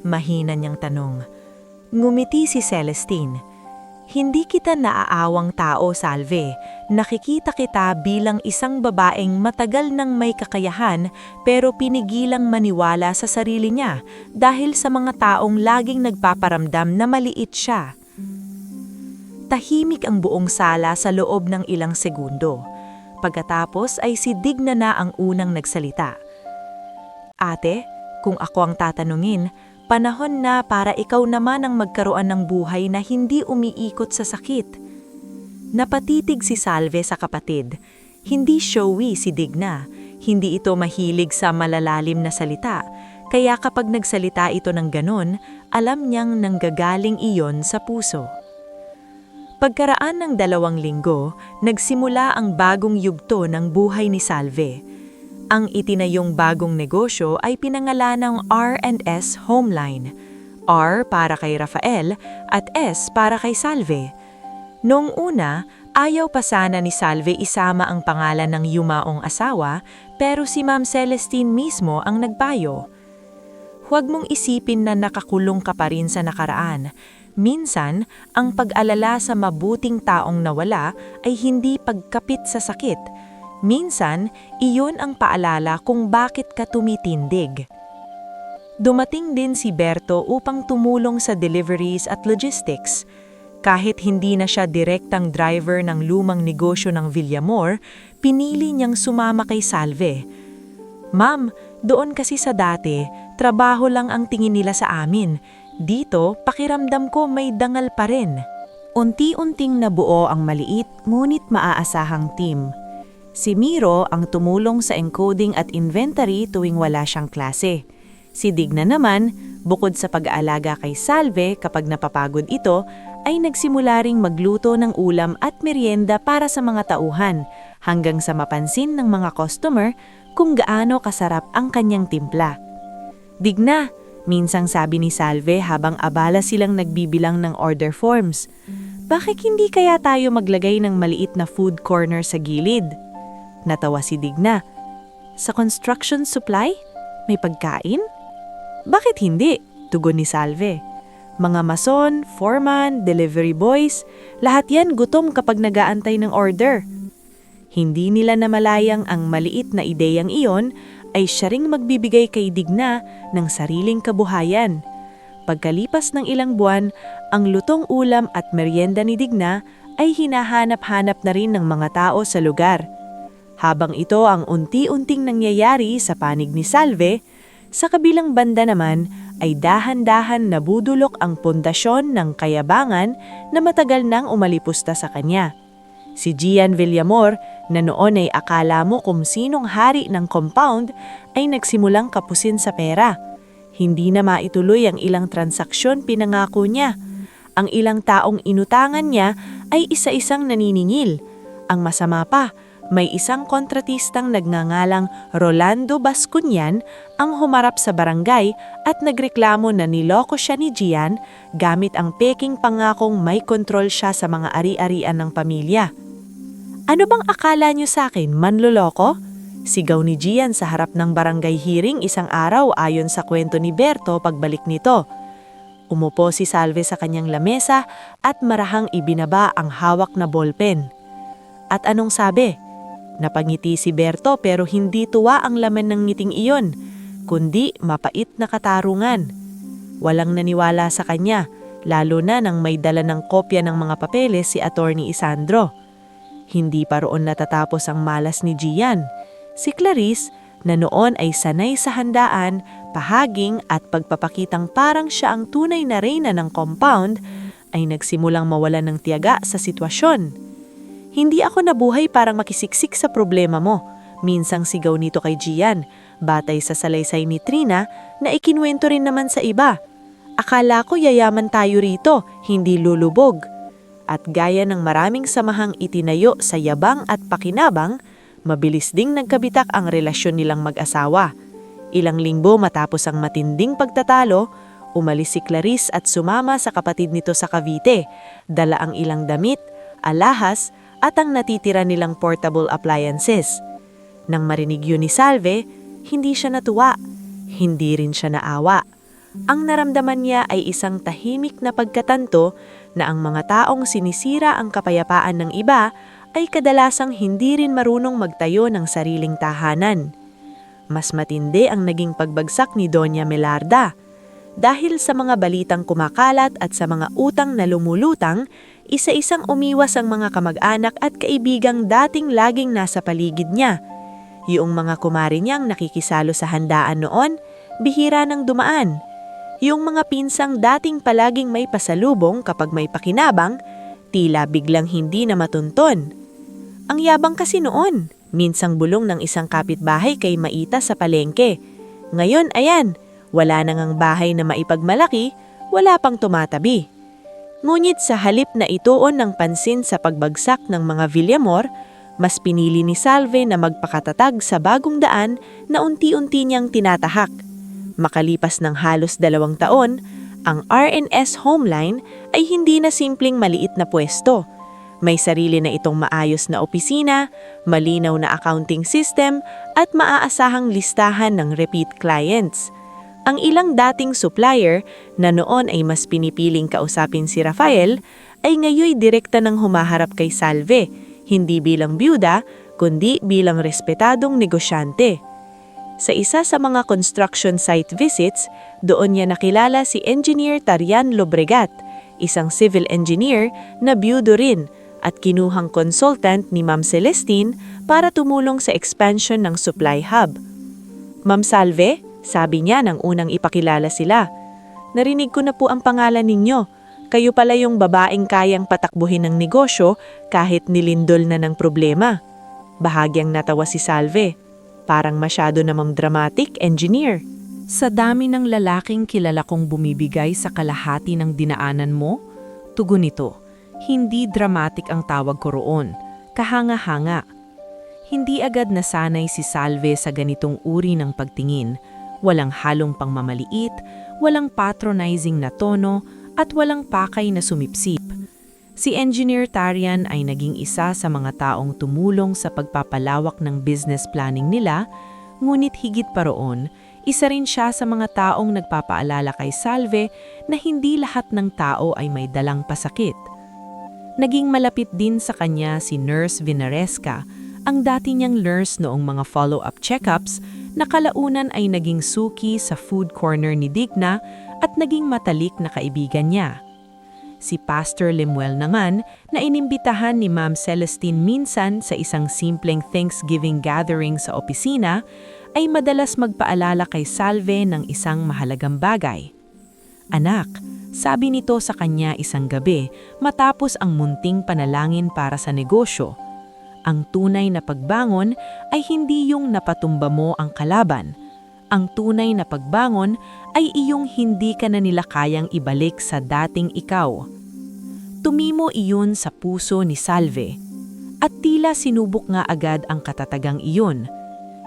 Mahina niyang tanong. Ngumiti si Celestine. "Hindi kita naaawang tao, Salve. Nakikita kita bilang isang babaeng matagal nang may kakayahan pero pinigilang maniwala sa sarili niya dahil sa mga taong laging nagpaparamdam na maliit siya." Tahimik ang buong sala sa loob ng ilang segundo. Pagkatapos ay si Digna na ang unang nagsalita. "Ate, kung ako ang tatanungin, panahon na para ikaw naman ang magkaroon ng buhay na hindi umiikot sa sakit." Napatitig si Salve sa kapatid. Hindi showy si Digna. Hindi ito mahilig sa malalalim na salita. Kaya kapag nagsalita ito ng ganon, alam niyang nanggagaling iyon sa puso. Pagkaraan ng 2 linggo, nagsimula ang bagong yugto ng buhay ni Salve. Ang itinayong bagong negosyo ay pinangalanang R&S Homeline. R para kay Rafael at S para kay Salve. Noong una, ayaw pa sana ni Salve isama ang pangalan ng yumaong asawa, pero si Ma'am Celestine mismo ang nagpayo. "Huwag mong isipin na nakakulong ka pa rin sa nakaraan. Minsan, ang pag-alala sa mabuting taong nawala ay hindi pagkapit sa sakit. Minsan, iyon ang paalala kung bakit ka tumitindig." Dumating din si Berto upang tumulong sa deliveries at logistics. Kahit hindi na siya direktang driver ng lumang negosyo ng Villamor, pinili niyang sumama kay Salve. "Ma'am, doon kasi sa dati, trabaho lang ang tingin nila sa amin. Dito, pakiramdam ko may dangal pa rin." Unti-unting nabuo ang maliit ngunit maaasahang team. Si Miro ang tumulong sa encoding at inventory tuwing wala siyang klase. Si Digna naman, bukod sa pag-aalaga kay Salve kapag napapagod ito, ay nagsimula ring magluto ng ulam at merienda para sa mga tauhan, hanggang sa mapansin ng mga customer kung gaano kasarap ang kanyang timpla. "Digna," minsang sabi ni Salve habang abala silang nagbibilang ng order forms, "bakit hindi kaya tayo maglagay ng maliit na food corner sa gilid?" Natawa si Digna. "Sa construction supply? May pagkain?" "Bakit hindi?" tugon ni Salve. "Mga mason, foreman, delivery boys, lahat yan gutom kapag nag-aantay ng order." Hindi nila namalayang ang maliit na ideyang iyon ay siya ring magbibigay kay Digna ng sariling kabuhayan. Pagkalipas ng ilang buwan, ang lutong ulam at merienda ni Digna ay hinahanap-hanap na rin ng mga tao sa lugar. Habang ito ang unti-unting nangyayari sa panig ni Salve, sa kabilang banda naman ay dahan-dahan nabudulok ang pundasyon ng kayabangan na matagal nang umalipusta sa kanya. Si Gian Villamor, na noon ay akala mo kung sinong hari ng compound, ay nagsimulang kapusin sa pera. Hindi na maituloy ang ilang transaksyon pinangako niya. Ang ilang taong inutangan niya ay isa-isang naniningil. Ang masama pa, may isang kontratistang nagngangalang Rolando Bascunyan ang humarap sa barangay at nagreklamo na niloko siya ni Gian gamit ang peking pangakong may kontrol siya sa mga ari-arian ng pamilya. "Ano bang akala niyo sa akin, manloloko?" Sigaw ni Gian sa harap ng barangay hearing isang araw ayon sa kwento ni Berto pagbalik nito. Umupo si Salve sa kanyang lamesa at marahang ibinaba ang hawak na ballpen. At anong sabi? Napangiti si Berto pero hindi tuwa ang laman ng ngiting iyon, kundi mapait na katarungan. Walang naniwala sa kanya, lalo na nang may dala ng kopya ng mga papeles si Attorney Isandro. Hindi pa roon natatapos ang malas ni Gian. Si Clarice, na noon ay sanay sa handaan, pahaging at pagpapakitang parang siya ang tunay na reyna ng compound, ay nagsimulang mawalan ng tiyaga sa sitwasyon. Hindi ako nabuhay parang makisiksik sa problema mo, minsang sigaw nito kay Gian, batay sa salaysay ni Trina na ikinwento rin naman sa iba. Akala ko yayaman tayo rito, hindi lulubog. At gaya ng maraming samahang itinayo sa yabang at pakinabang, mabilis ding nagkabitak ang relasyon nilang mag-asawa. Ilang linggo matapos ang matinding pagtatalo, umalis si Clarice at sumama sa kapatid nito sa Cavite, dala ang ilang damit, alahas at ang natitira nilang portable appliances. Nang marinig yun ni Salve, hindi siya natuwa, hindi rin siya naawa. Ang naramdaman niya ay isang tahimik na pagkatanto na ang mga taong sinisira ang kapayapaan ng iba ay kadalasang hindi rin marunong magtayo ng sariling tahanan. Mas matindi ang naging pagbagsak ni Doña Melarda. Dahil sa mga balitang kumakalat at sa mga utang na lumulutang, isa-isang umiwas ang mga kamag-anak at kaibigang dating laging nasa paligid niya. Yung mga kumari niyang nakikisalo sa handaan noon, bihira nang dumaan. Yung mga pinsang dating palaging may pasalubong kapag may pakinabang, tila biglang hindi na matunton. Ang yabang kasi noon, minsang bulong ng isang kapitbahay kay Maita sa palengke. Ngayon, ayan, wala nang ang bahay na maipagmalaki, wala pang tumatabi. Ngunit sa halip na ituon ng pansin sa pagbagsak ng mga Villamor, mas pinili ni Salve na magpakatatag sa bagong daan na unti-unti niyang tinatahak. Makalipas ng halos 2 taon, ang RNS Homeline ay hindi na simpleng maliit na pwesto. May sarili na itong maayos na opisina, malinaw na accounting system at maaasahang listahan ng repeat clients. Ang ilang dating supplier na noon ay mas pinipiling kausapin si Rafael ay ngayoy direkta ng humaharap kay Salve, hindi bilang byuda kundi bilang respetadong negosyante. Sa isa sa mga construction site visits, doon niya nakilala si Engineer Tarian Lobregat, isang civil engineer na byudo rin at kinuhang consultant ni Ma'am Celestine para tumulong sa expansion ng supply hub. Ma'am Salve, sabi niya nang unang ipakilala sila, narinig ko na po ang pangalan ninyo. Kayo pala yung babaeng kayang patakbuhin ng negosyo kahit nilindol na ng problema. Bahagyang natawa si Salve. Parang masyado namang dramatic, engineer. Sa dami ng lalaking kilala kong bumibigay sa kalahati ng dinaanan mo, tugon nito. Hindi dramatic ang tawag ko roon, kahanga-hanga. Hindi agad nasanay si Salve sa ganitong uri ng pagtingin. Walang halong pangmamaliit, walang patronizing na tono, at walang pakay na sumipsip. Si Engineer Tarian ay naging isa sa mga taong tumulong sa pagpapalawak ng business planning nila, ngunit higit pa roon, isa rin siya sa mga taong nagpapaalala kay Salve na hindi lahat ng tao ay may dalang pasakit. Naging malapit din sa kanya si Nurse Vinaresca, ang dati niyang nurse noong mga follow-up checkups na kalaunan ay naging suki sa food corner ni Digna at naging matalik na kaibigan niya. Si Pastor Lemuel naman na inimbitahan ni Ma'am Celestine minsan sa isang simpleng Thanksgiving gathering sa opisina ay madalas magpaalala kay Salve ng isang mahalagang bagay. Anak, sabi nito sa kanya isang gabi matapos ang munting panalangin para sa negosyo, ang tunay na pagbangon ay hindi yung napatumba mo ang kalaban. Ang tunay na pagbangon ay iyong hindi ka na nila kayang ibalik sa dating ikaw. Tumimo iyon sa puso ni Salve at tila sinubok nga agad ang katatagang iyon.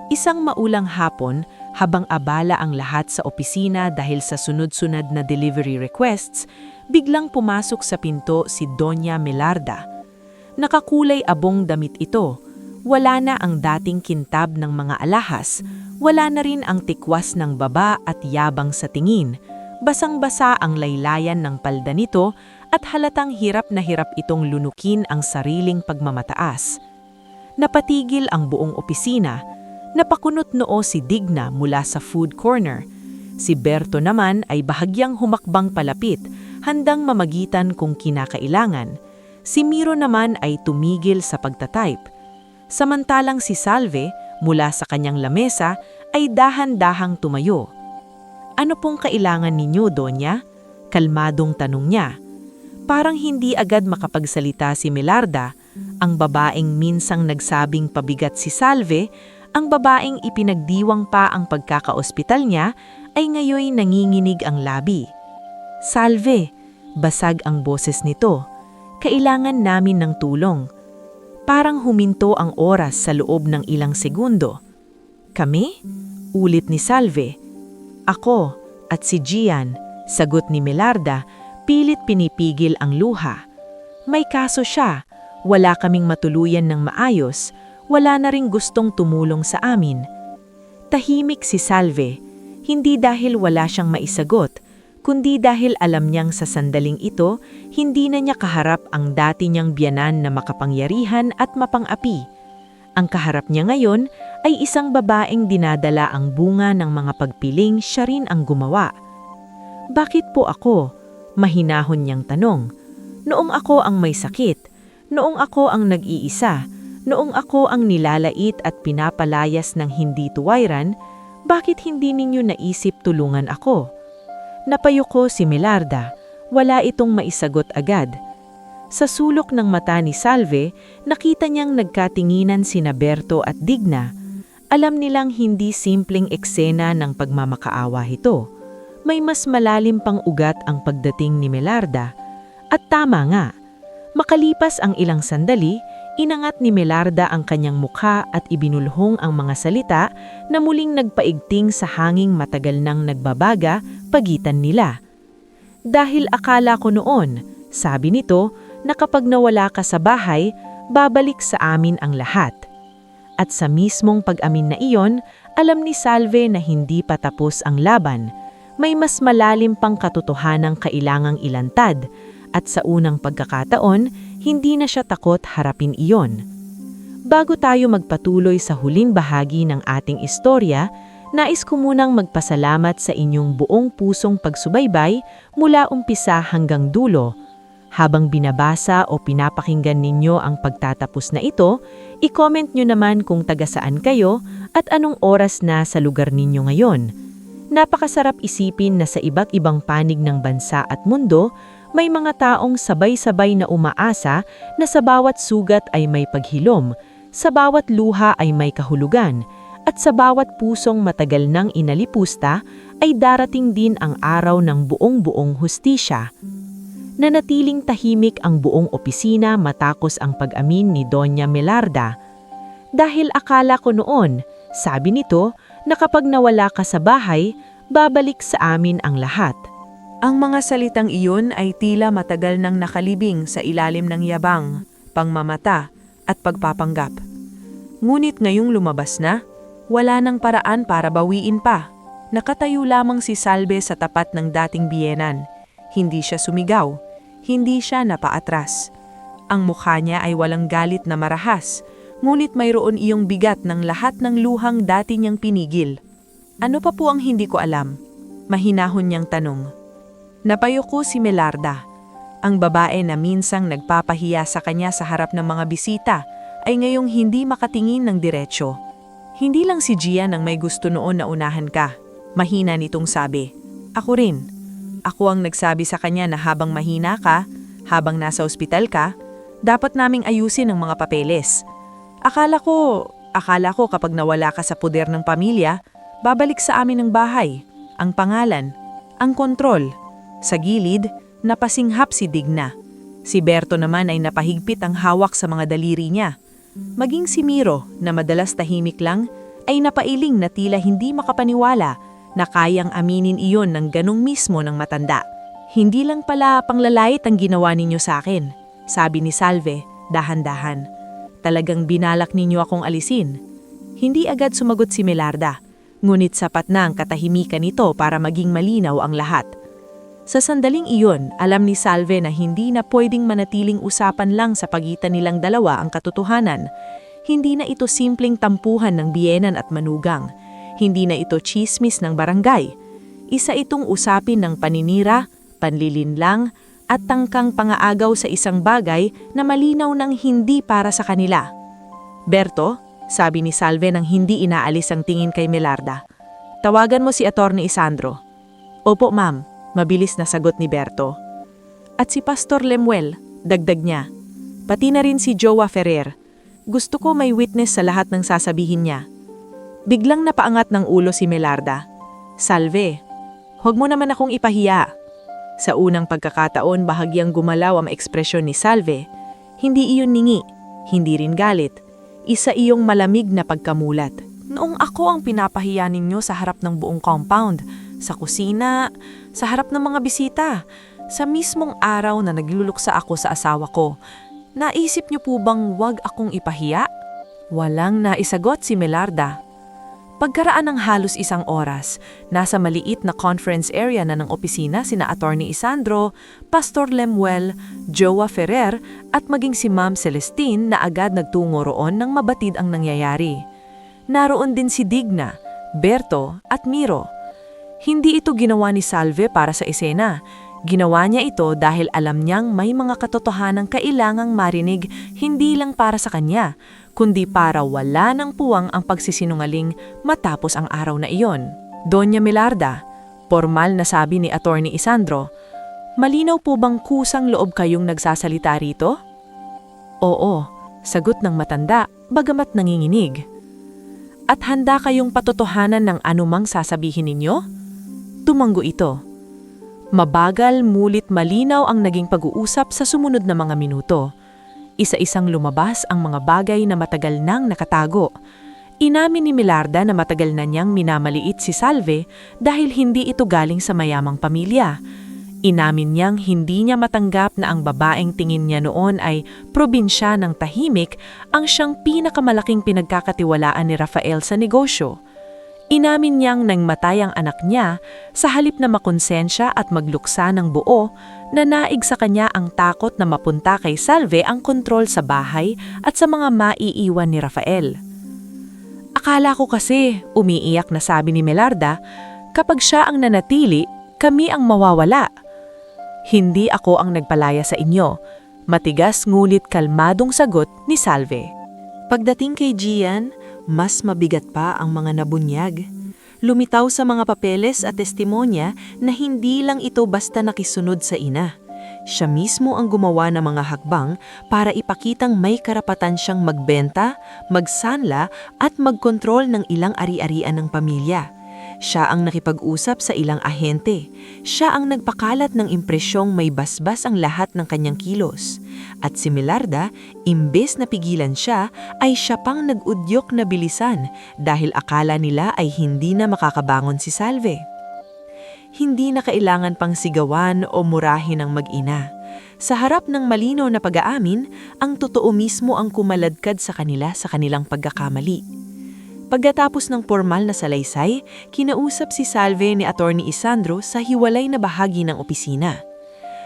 Isang maulang hapon, habang abala ang lahat sa opisina dahil sa sunod-sunod na delivery requests, biglang pumasok sa pinto si Doña Melarda. Nakakulay abong damit ito, Wala na ang dating kintab ng mga alahas, wala na rin ang tikwas ng baba at yabang sa tingin. Basang-basa ang laylayan ng palda nito at halatang hirap na hirap itong lunukin ang sariling pagmamataas. Napatigil ang buong opisina. Napakunot noo si Digna mula sa food corner. Si Berto naman ay bahagyang humakbang palapit, handang mamagitan kung kinakailangan. Si Miro naman ay tumigil sa pagtatype. Samantalang si Salve, mula sa kanyang lamesa, ay dahan-dahang tumayo. "Ano pong kailangan ninyo, Donya?" Kalmadong tanong niya. Parang hindi agad makapagsalita si Melarda, ang babaeng minsang nagsabing pabigat si Salve, ang babaeng ipinagdiwang pa ang pagkakaospital niya, ay ngayoy nanginginig ang labi. "Salve," basag ang boses nito. "Kailangan namin ng tulong." Parang huminto ang oras sa loob ng ilang segundo. "Kami?" Ulit ni Salve. "Ako at si Gian," sagot ni Melarda, pilit pinipigil ang luha. "May kaso siya, wala kaming matuluyan ng maayos, wala na ring gustong tumulong sa amin." Tahimik si Salve, hindi dahil wala siyang maisagot, kundi dahil alam niyang sa sandaling ito, hindi na niya kaharap ang dati niyang biyanan na makapangyarihan at mapang-api. Ang kaharap niya ngayon ay isang babaeng dinadala ang bunga ng mga pagpiling siya rin ang gumawa. "Bakit po ako?" Mahinahon niyang tanong. "Noong ako ang may sakit, noong ako ang nag-iisa, noong ako ang nilalait at pinapalayas ng hindi tuwayran, bakit hindi ninyo naisip tulungan ako?" Napayuko si Melarda, wala itong maisagot agad. Sa sulok ng mata ni Salve, nakita niyang nagkatinginan sina Berto at Digna. Alam nilang hindi simpleng eksena ng pagmamakaawa ito. May mas malalim pang ugat ang pagdating ni Melarda. At tama nga, makalipas ang ilang sandali, inangat ni Melarda ang kanyang mukha at ibinulhong ang mga salita na muling nagpaigting sa hanging matagal nang nagbabaga pagitan nila. "Dahil akala ko noon," sabi nito, "na kapag nawala ka sa bahay, babalik sa amin ang lahat." At sa mismong pag-amin na iyon, alam ni Salve na hindi pa tapos ang laban. May mas malalim pang katotohanang kailangang ilantad, at sa unang pagkakataon, hindi na siya takot harapin iyon. Bago tayo magpatuloy sa huling bahagi ng ating istorya, nais ko munang magpasalamat sa inyong buong pusong pagsubaybay mula umpisa hanggang dulo. Habang binabasa o pinapakinggan ninyo ang pagtatapos na ito, i-comment nyo naman kung taga-saan kayo at anong oras na sa lugar ninyo ngayon. Napakasarap isipin na sa iba't ibang panig ng bansa at mundo, may mga taong sabay-sabay na umaasa na sa bawat sugat ay may paghilom, sa bawat luha ay may kahulugan, at sa bawat pusong matagal nang inalipusta ay darating din ang araw ng buong-buong hustisya. Nanatiling tahimik ang buong opisina matapos ang pag-amin ni Doña Melarda. "Dahil akala ko noon," sabi nito, "na kapag nawala ka sa bahay, babalik sa amin ang lahat." Ang mga salitang iyon ay tila matagal nang nakalibing sa ilalim ng yabang, pangmamata, at pagpapanggap. Ngunit ngayong lumabas na, wala nang paraan para bawiin pa. Nakatayo lamang si Salve sa tapat ng dating biyenan. Hindi siya sumigaw, hindi siya napaatras. Ang mukha niya ay walang galit na marahas, ngunit mayroon iyong bigat ng lahat ng luhang dati niyang pinigil. "Ano pa po ang hindi ko alam?" Mahinahon niyang tanong. Napayuko si Melarda. Ang babae na minsang nagpapahiya sa kanya sa harap ng mga bisita ay ngayong hindi makatingin ng diretsyo. "Hindi lang si Gian ang may gusto noon na unahan ka," mahina nitong sabi. "Ako rin. Ako ang nagsabi sa kanya na habang mahina ka, habang nasa ospital ka, dapat naming ayusin ang mga papeles. Akala ko kapag nawala ka sa poder ng pamilya, babalik sa amin ang bahay, ang pangalan, ang kontrol." Sa gilid, napasinghap si Digna. Si Berto naman ay napahigpit ang hawak sa mga daliri niya. Maging si Miro, na madalas tahimik lang, ay napailing na tila hindi makapaniwala na kayang aminin iyon ng ganong mismo ng matanda. "Hindi lang pala panglalait ang ginawa ninyo sa akin," sabi ni Salve, dahan-dahan. talagang binalak ninyo akong alisin? Hindi agad sumagot si Melarda, ngunit sapat na ang katahimikan nito para maging malinaw ang lahat. Sa sandaling iyon, alam ni Salve na hindi na pwedeng manatiling usapan lang sa pagitan nilang dalawa ang katotohanan. Hindi na ito simpleng tampuhan ng biyenan at manugang. Hindi na ito tsismis ng barangay. Isa itong usapin ng paninira, panlilinlang, at tangkang pangaagaw sa isang bagay na malinaw ng hindi para sa kanila. "Berto," sabi ni Salve nang hindi inaalis ang tingin kay Melarda, "tawagan mo si Attorney Isandro." "Opo, ma'am," mabilis na sagot ni Berto. "At si Pastor Lemuel," dagdag niya. "Pati na rin si Jowa Ferrer. Gusto ko may witness sa lahat ng sasabihin niya." Biglang napaangat ng ulo si Melarda. "Salve, huwag mo naman akong ipahiya." Sa unang pagkakataon, bahagyang gumalaw ang ekspresyon ni Salve. Hindi iyon ningi, hindi rin galit. Isa iyong malamig na pagkamulat. Noong ako ang pinapahiya ninyo sa harap ng buong compound, sa kusina, sa harap ng mga bisita, sa mismong araw na nagluluksa ako sa asawa ko, naisip niyo po bang wag akong ipahiya? Walang naisagot si Melarda. Pagkaraan ng halos isang oras, nasa maliit na conference area na ng opisina sina Attorney Isandro, Pastor Lemuel, Jowa Ferrer at maging si Ma'am Celestine na agad nagtungo roon nang mabatid ang nangyayari. Naroon din si Digna, Berto at Miro. Hindi ito ginawa ni Salve para sa eksena. Ginawa niya ito dahil alam niyang may mga katotohanang kailangang marinig hindi lang para sa kanya, kundi para wala ng puwang ang pagsisinungaling matapos ang araw na iyon. "Doña Melarda," formal na sabi ni Attorney Isandro, "malinaw po bang kusang loob kayong nagsasalita rito?" "Oo," sagot ng matanda, bagamat nanginginig. "At handa kayong patotohanan ng anumang sasabihin ninyo?" Tumanggo ito. Mabagal, mulit malinaw ang naging pag-uusap sa sumunod na mga minuto. Isa-isang lumabas ang mga bagay na matagal nang nakatago. Inamin ni Melarda na matagal na niyang minamaliit si Salve dahil hindi ito galing sa mayamang pamilya. Inamin niyang hindi niya matanggap na ang babaeng tingin niya noon ay probinsya ng tahimik ang siyang pinakamalaking pinagkakatiwalaan ni Rafael sa negosyo. Inamin niyang nang matay ang anak niya, sa halip na makonsensya at magluksa ng buo, nanaig sa kanya ang takot na mapunta kay Salve ang kontrol sa bahay at sa mga maiiwan ni Rafael. "Akala ko kasi," umiiyak na sabi ni Melarda, "kapag siya ang nanatili, kami ang mawawala." "Hindi ako ang nagpalaya sa inyo," matigas ngulit kalmadong sagot ni Salve. Pagdating kay Gian, mas mabigat pa ang mga nabunyag. Lumitaw sa mga papeles at testimonya na hindi lang ito basta nakisunod sa ina. Siya mismo ang gumawa ng mga hakbang para ipakitang may karapatan siyang magbenta, magsanla at magkontrol ng ilang ari-arian ng pamilya. Siya ang nakipag-usap sa ilang ahente. Siya ang nagpakalat ng impresyong may basbas ang lahat ng kanyang kilos. At si Melarda, imbes na pigilan siya, ay siya pang nag-udyok na bilisan dahil akala nila ay hindi na makakabangon si Salve. Hindi na kailangan pang sigawan o murahin ng mag-ina. Sa harap ng malinaw na pag-aamin, ang totoo mismo ang kumaladkad sa kanila sa kanilang pagkakamali. Pagkatapos ng formal na salaysay, kinausap si Salve ni Attorney Isandro sa hiwalay na bahagi ng opisina.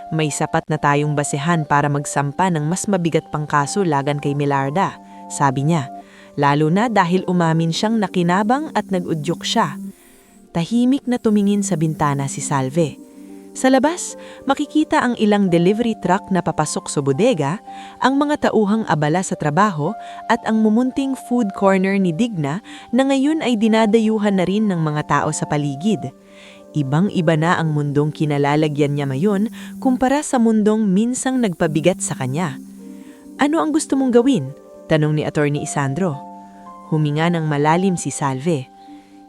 "May sapat na tayong basehan para magsampa ng mas mabigat pang kaso laban kay Melarda," sabi niya, lalo na dahil umamin siyang nakinabang at nag-udyok siya. Tahimik na tumingin sa bintana si Salve. Sa labas, makikita ang ilang delivery truck na papasok sa bodega, ang mga tauhang abala sa trabaho at ang mumunting food corner ni Digna na ngayon ay dinadayuhan na rin ng mga tao sa paligid. Ibang-iba na ang mundong kinalalagyan niya ngayon kumpara sa mundong minsang nagpabigat sa kanya. "Ano ang gusto mong gawin?" tanong ni Attorney Isandro. Huminga ng malalim si Salve.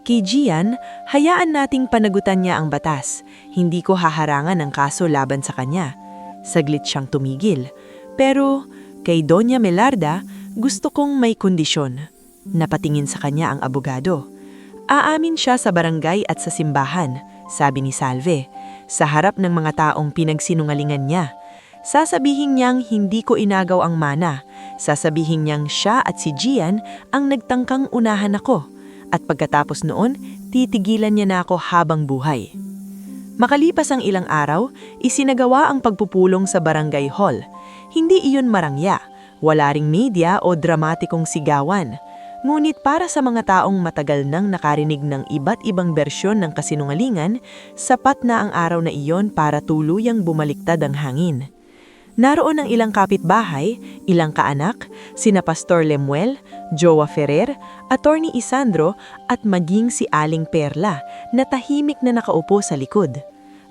"Kay Gian, hayaan nating panagutan niya ang batas. Hindi ko haharangan ang kaso laban sa kanya." Saglit siyang tumigil. "Pero kay Doña Melarda, gusto kong may kondisyon." Napatingin sa kanya ang abogado. "Aamin siya sa barangay at sa simbahan," sabi ni Salve, sa harap ng mga taong pinagsinungalingan niya. Sasabihin niyang hindi ko inagaw ang mana. Sasabihin niyang siya at si Gian ang nagtangkang unahan ako at pagkatapos noon, titigilan niya na ako habang buhay. Makalipas ang ilang araw, isinagawa ang pagpupulong sa barangay hall. Hindi iyon marangya, wala ring media o dramatikong sigawan. Ngunit para sa mga taong matagal nang nakarinig ng iba't ibang bersyon ng kasinungalingan, sapat na ang araw na iyon para tuluyang bumaliktad ang hangin. Naroon ang ilang kapitbahay, ilang kaanak, sina Pastor Lemuel, Joa Ferrer, Attorney Isandro at maging si Aling Perla na tahimik na nakaupo sa likod.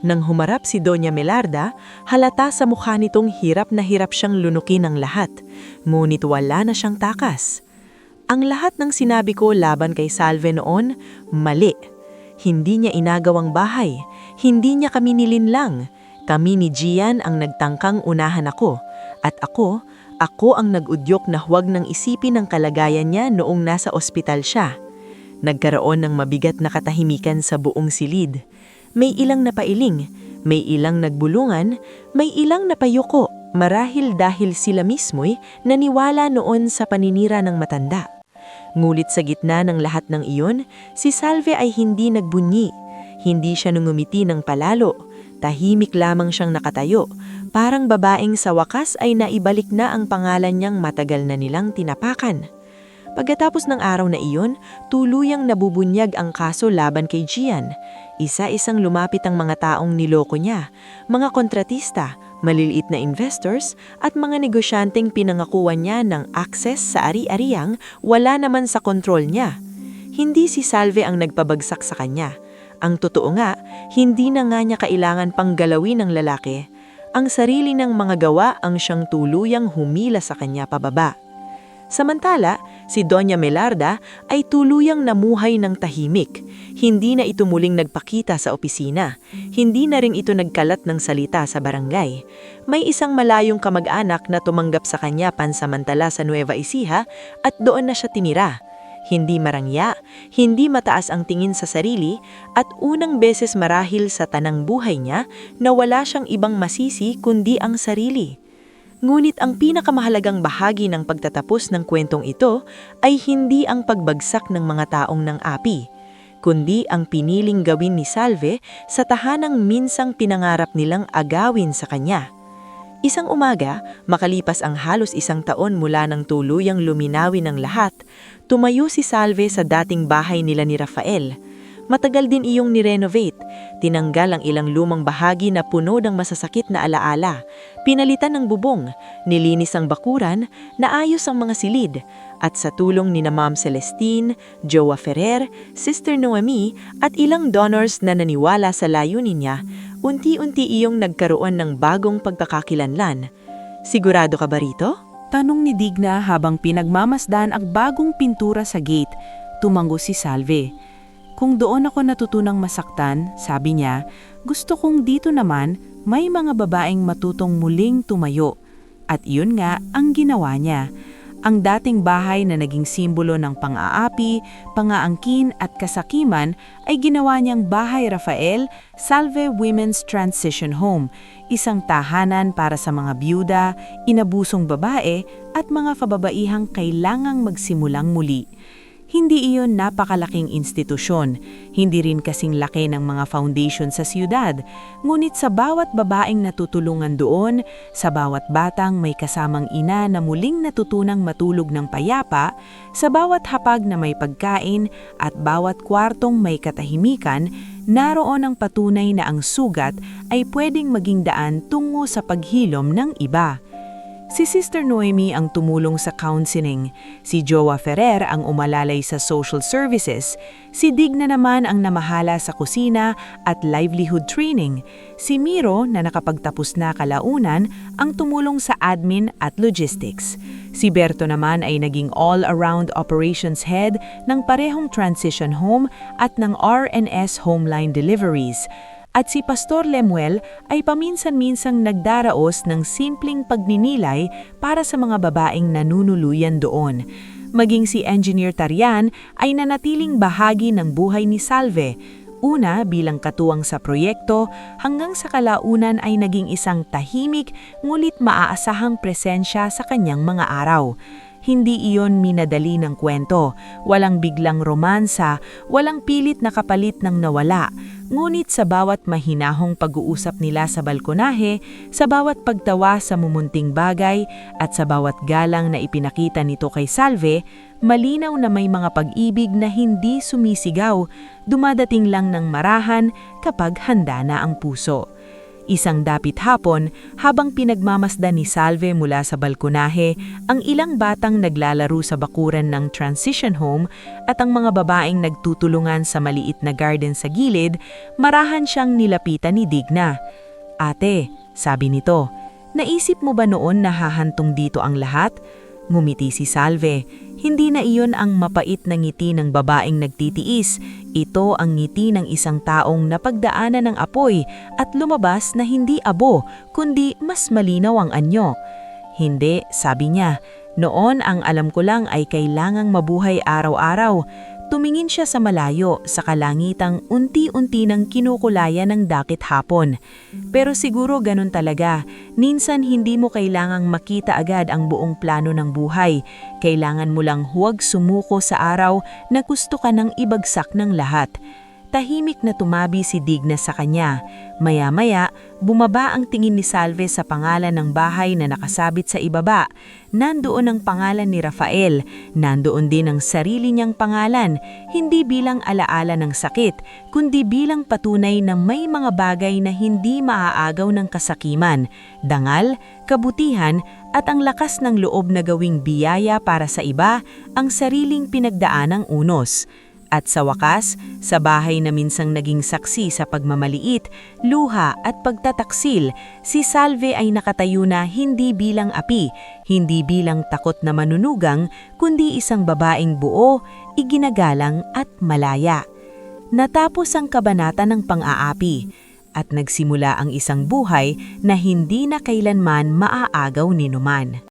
Nang humarap si Doña Melarda, halata sa mukha nitong hirap na hirap siyang lunukin ang lahat, ngunit wala na siyang takas. Ang lahat ng sinabi ko laban kay Salve noon, mali. Hindi niya inagawang bahay, hindi niya kami nilinlang. Kami ni Gian ang nagtangkang unahan ako, at ako ang nag-udyok na huwag nang isipin ang kalagayan niya noong nasa ospital siya. Nagkaroon ng mabigat na katahimikan sa buong silid. May ilang napailing, may ilang nagbulungan, may ilang napayuko, marahil dahil sila mismo'y naniwala noon sa paninira ng matanda. Ngulit sa gitna ng lahat ng iyon, si Salve ay hindi nagbunyi, hindi siya nangumiti ng palalo. Tahimik lamang siyang nakatayo, parang babaeng sa wakas ay naibalik na ang pangalan niyang matagal na nilang tinapakan. Pagkatapos ng araw na iyon, tuluyang nabubunyag ang kaso laban kay Gian. Isa-isang lumapit ang mga taong niloko niya, mga kontratista, maliliit na investors, at mga negosyanteng pinangakuan niya ng access sa ari-ariang wala naman sa kontrol niya. Hindi si Salve ang nagpabagsak sa kanya. Ang totoo nga, hindi na nga niya kailangan pang galawin ng lalaki. Ang sarili ng mga gawa ang siyang tuluyang humila sa kanya pababa. Samantala, si Doña Melarda ay tuluyang namuhay ng tahimik. Hindi na ito muling nagpakita sa opisina. Hindi na rin ito nagkalat ng salita sa barangay. May isang malayong kamag-anak na tumanggap sa kanya pansamantala sa Nueva Ecija at doon na siya tinira. Hindi marangya, hindi mataas ang tingin sa sarili, at unang beses marahil sa tanang buhay niya na wala siyang ibang masisi kundi ang sarili. Ngunit ang pinakamahalagang bahagi ng pagtatapos ng kwentong ito ay hindi ang pagbagsak ng mga taong ng api, kundi ang piniling gawin ni Salve sa tahanang minsang pinangarap nilang agawin sa kanya. Isang umaga, makalipas ang halos isang taon mula nang tuluyang luminawi ng lahat, tumayo si Salve sa dating bahay nila ni Rafael. Matagal din iyong nirenovate, tinanggal ang ilang lumang bahagi na puno ng masasakit na alaala, pinalitan ng bubong, nilinis ang bakuran, naayos ang mga silid, at sa tulong ni na Ma'am Celestine, Joa Ferrer, Sister Noemi at ilang donors na naniwala sa layunin niya, unti-unti iyong nagkaroon ng bagong pagkakakilanlan. Sigurado ka ba rito? Tanong ni Digna habang pinagmamasdan ang bagong pintura sa gate. Tumango si Salve. Kung doon ako natutunang masaktan, sabi niya, gusto kong dito naman may mga babaeng matutong muling tumayo. At yun nga ang ginawa niya. Ang dating bahay na naging simbolo ng pang-aapi, pangaangkin at kasakiman ay ginawa niyang Bahay Rafael Salve Women's Transition Home, isang tahanan para sa mga byuda, inabusong babae at mga kababaihang kailangang magsimulang muli. Hindi iyon napakalaking institusyon, hindi rin kasing laki ng mga foundation sa siyudad, ngunit sa bawat babaeng natutulungan doon, sa bawat batang may kasamang ina na muling natutunang matulog ng payapa, sa bawat hapag na may pagkain at bawat kwartong may katahimikan, naroon ang patunay na ang sugat ay pwedeng maging daan tungo sa paghilom ng iba. Si Sister Noemi ang tumulong sa counseling, si Joa Ferrer ang umalalay sa social services, si Digna naman ang namahala sa kusina at livelihood training, si Miro na nakapagtapos na kalaunan ang tumulong sa admin at logistics. Si Berto naman ay naging all-around operations head ng parehong transition home at ng R&S Homeline Deliveries. At si Pastor Lemuel ay paminsan-minsang nagdaraos ng simpleng pagninilay para sa mga babaeng nanunuluyan doon. Maging si Engineer Tarian ay nanatiling bahagi ng buhay ni Salve. Una bilang katuwang sa proyekto hanggang sa kalaunan ay naging isang tahimik ngulit maaasahang presensya sa kanyang mga araw. Hindi iyon minadali ng kwento, walang biglang romansa, walang pilit na kapalit ng nawala. Ngunit sa bawat mahinahong pag-uusap nila sa balkonahe, sa bawat pagtawa sa mumunting bagay, at sa bawat galang na ipinakita nito kay Salve, malinaw na may mga pag-ibig na hindi sumisigaw, dumadating lang ng marahan kapag handa na ang puso. Isang dapit hapon, habang pinagmamasdan ni Salve mula sa balkonahe, ang ilang batang naglalaro sa bakuran ng transition home at ang mga babaeng nagtutulungan sa maliit na garden sa gilid, marahan siyang nilapitan ni Digna. "Ate," sabi nito, "naisip mo ba noon na hahantong dito ang lahat?" Ngumiti si Salve. Hindi na iyon ang mapait na ngiti ng babaeng nagtitiis. Ito ang ngiti ng isang taong napagdaanan ng apoy at lumabas na hindi abo, kundi mas malinaw ang anyo. "Hindi," sabi niya. "Noon ang alam ko lang ay kailangang mabuhay araw-araw." Tumingin siya sa malayo, sa kalangitang unti-unti nang kinukulayan ng dakit hapon. Pero siguro ganun talaga. Minsan hindi mo kailangang makita agad ang buong plano ng buhay. Kailangan mo lang huwag sumuko sa araw na gusto ka nang ibagsak ng lahat. Tahimik na tumabi si Digna sa kanya. Maya-maya, bumaba ang tingin ni Salve sa pangalan ng bahay na nakasabit sa ibaba. Nandoon ang pangalan ni Rafael, nandoon din ang sarili niyang pangalan, hindi bilang alaala ng sakit, kundi bilang patunay na may mga bagay na hindi maaagaw ng kasakiman, dangal, kabutihan, at ang lakas ng loob na gawing biyaya para sa iba ang sariling pinagdaanang unos. At sa wakas, sa bahay na minsang naging saksi sa pagmamaliit, luha at pagtataksil, si Salve ay nakatayo na hindi bilang api, hindi bilang takot na manunugang, kundi isang babaeng buo, iginagalang at malaya. Natapos ang kabanata ng pang-aapi, at nagsimula ang isang buhay na hindi na kailanman maaagaw ni numan.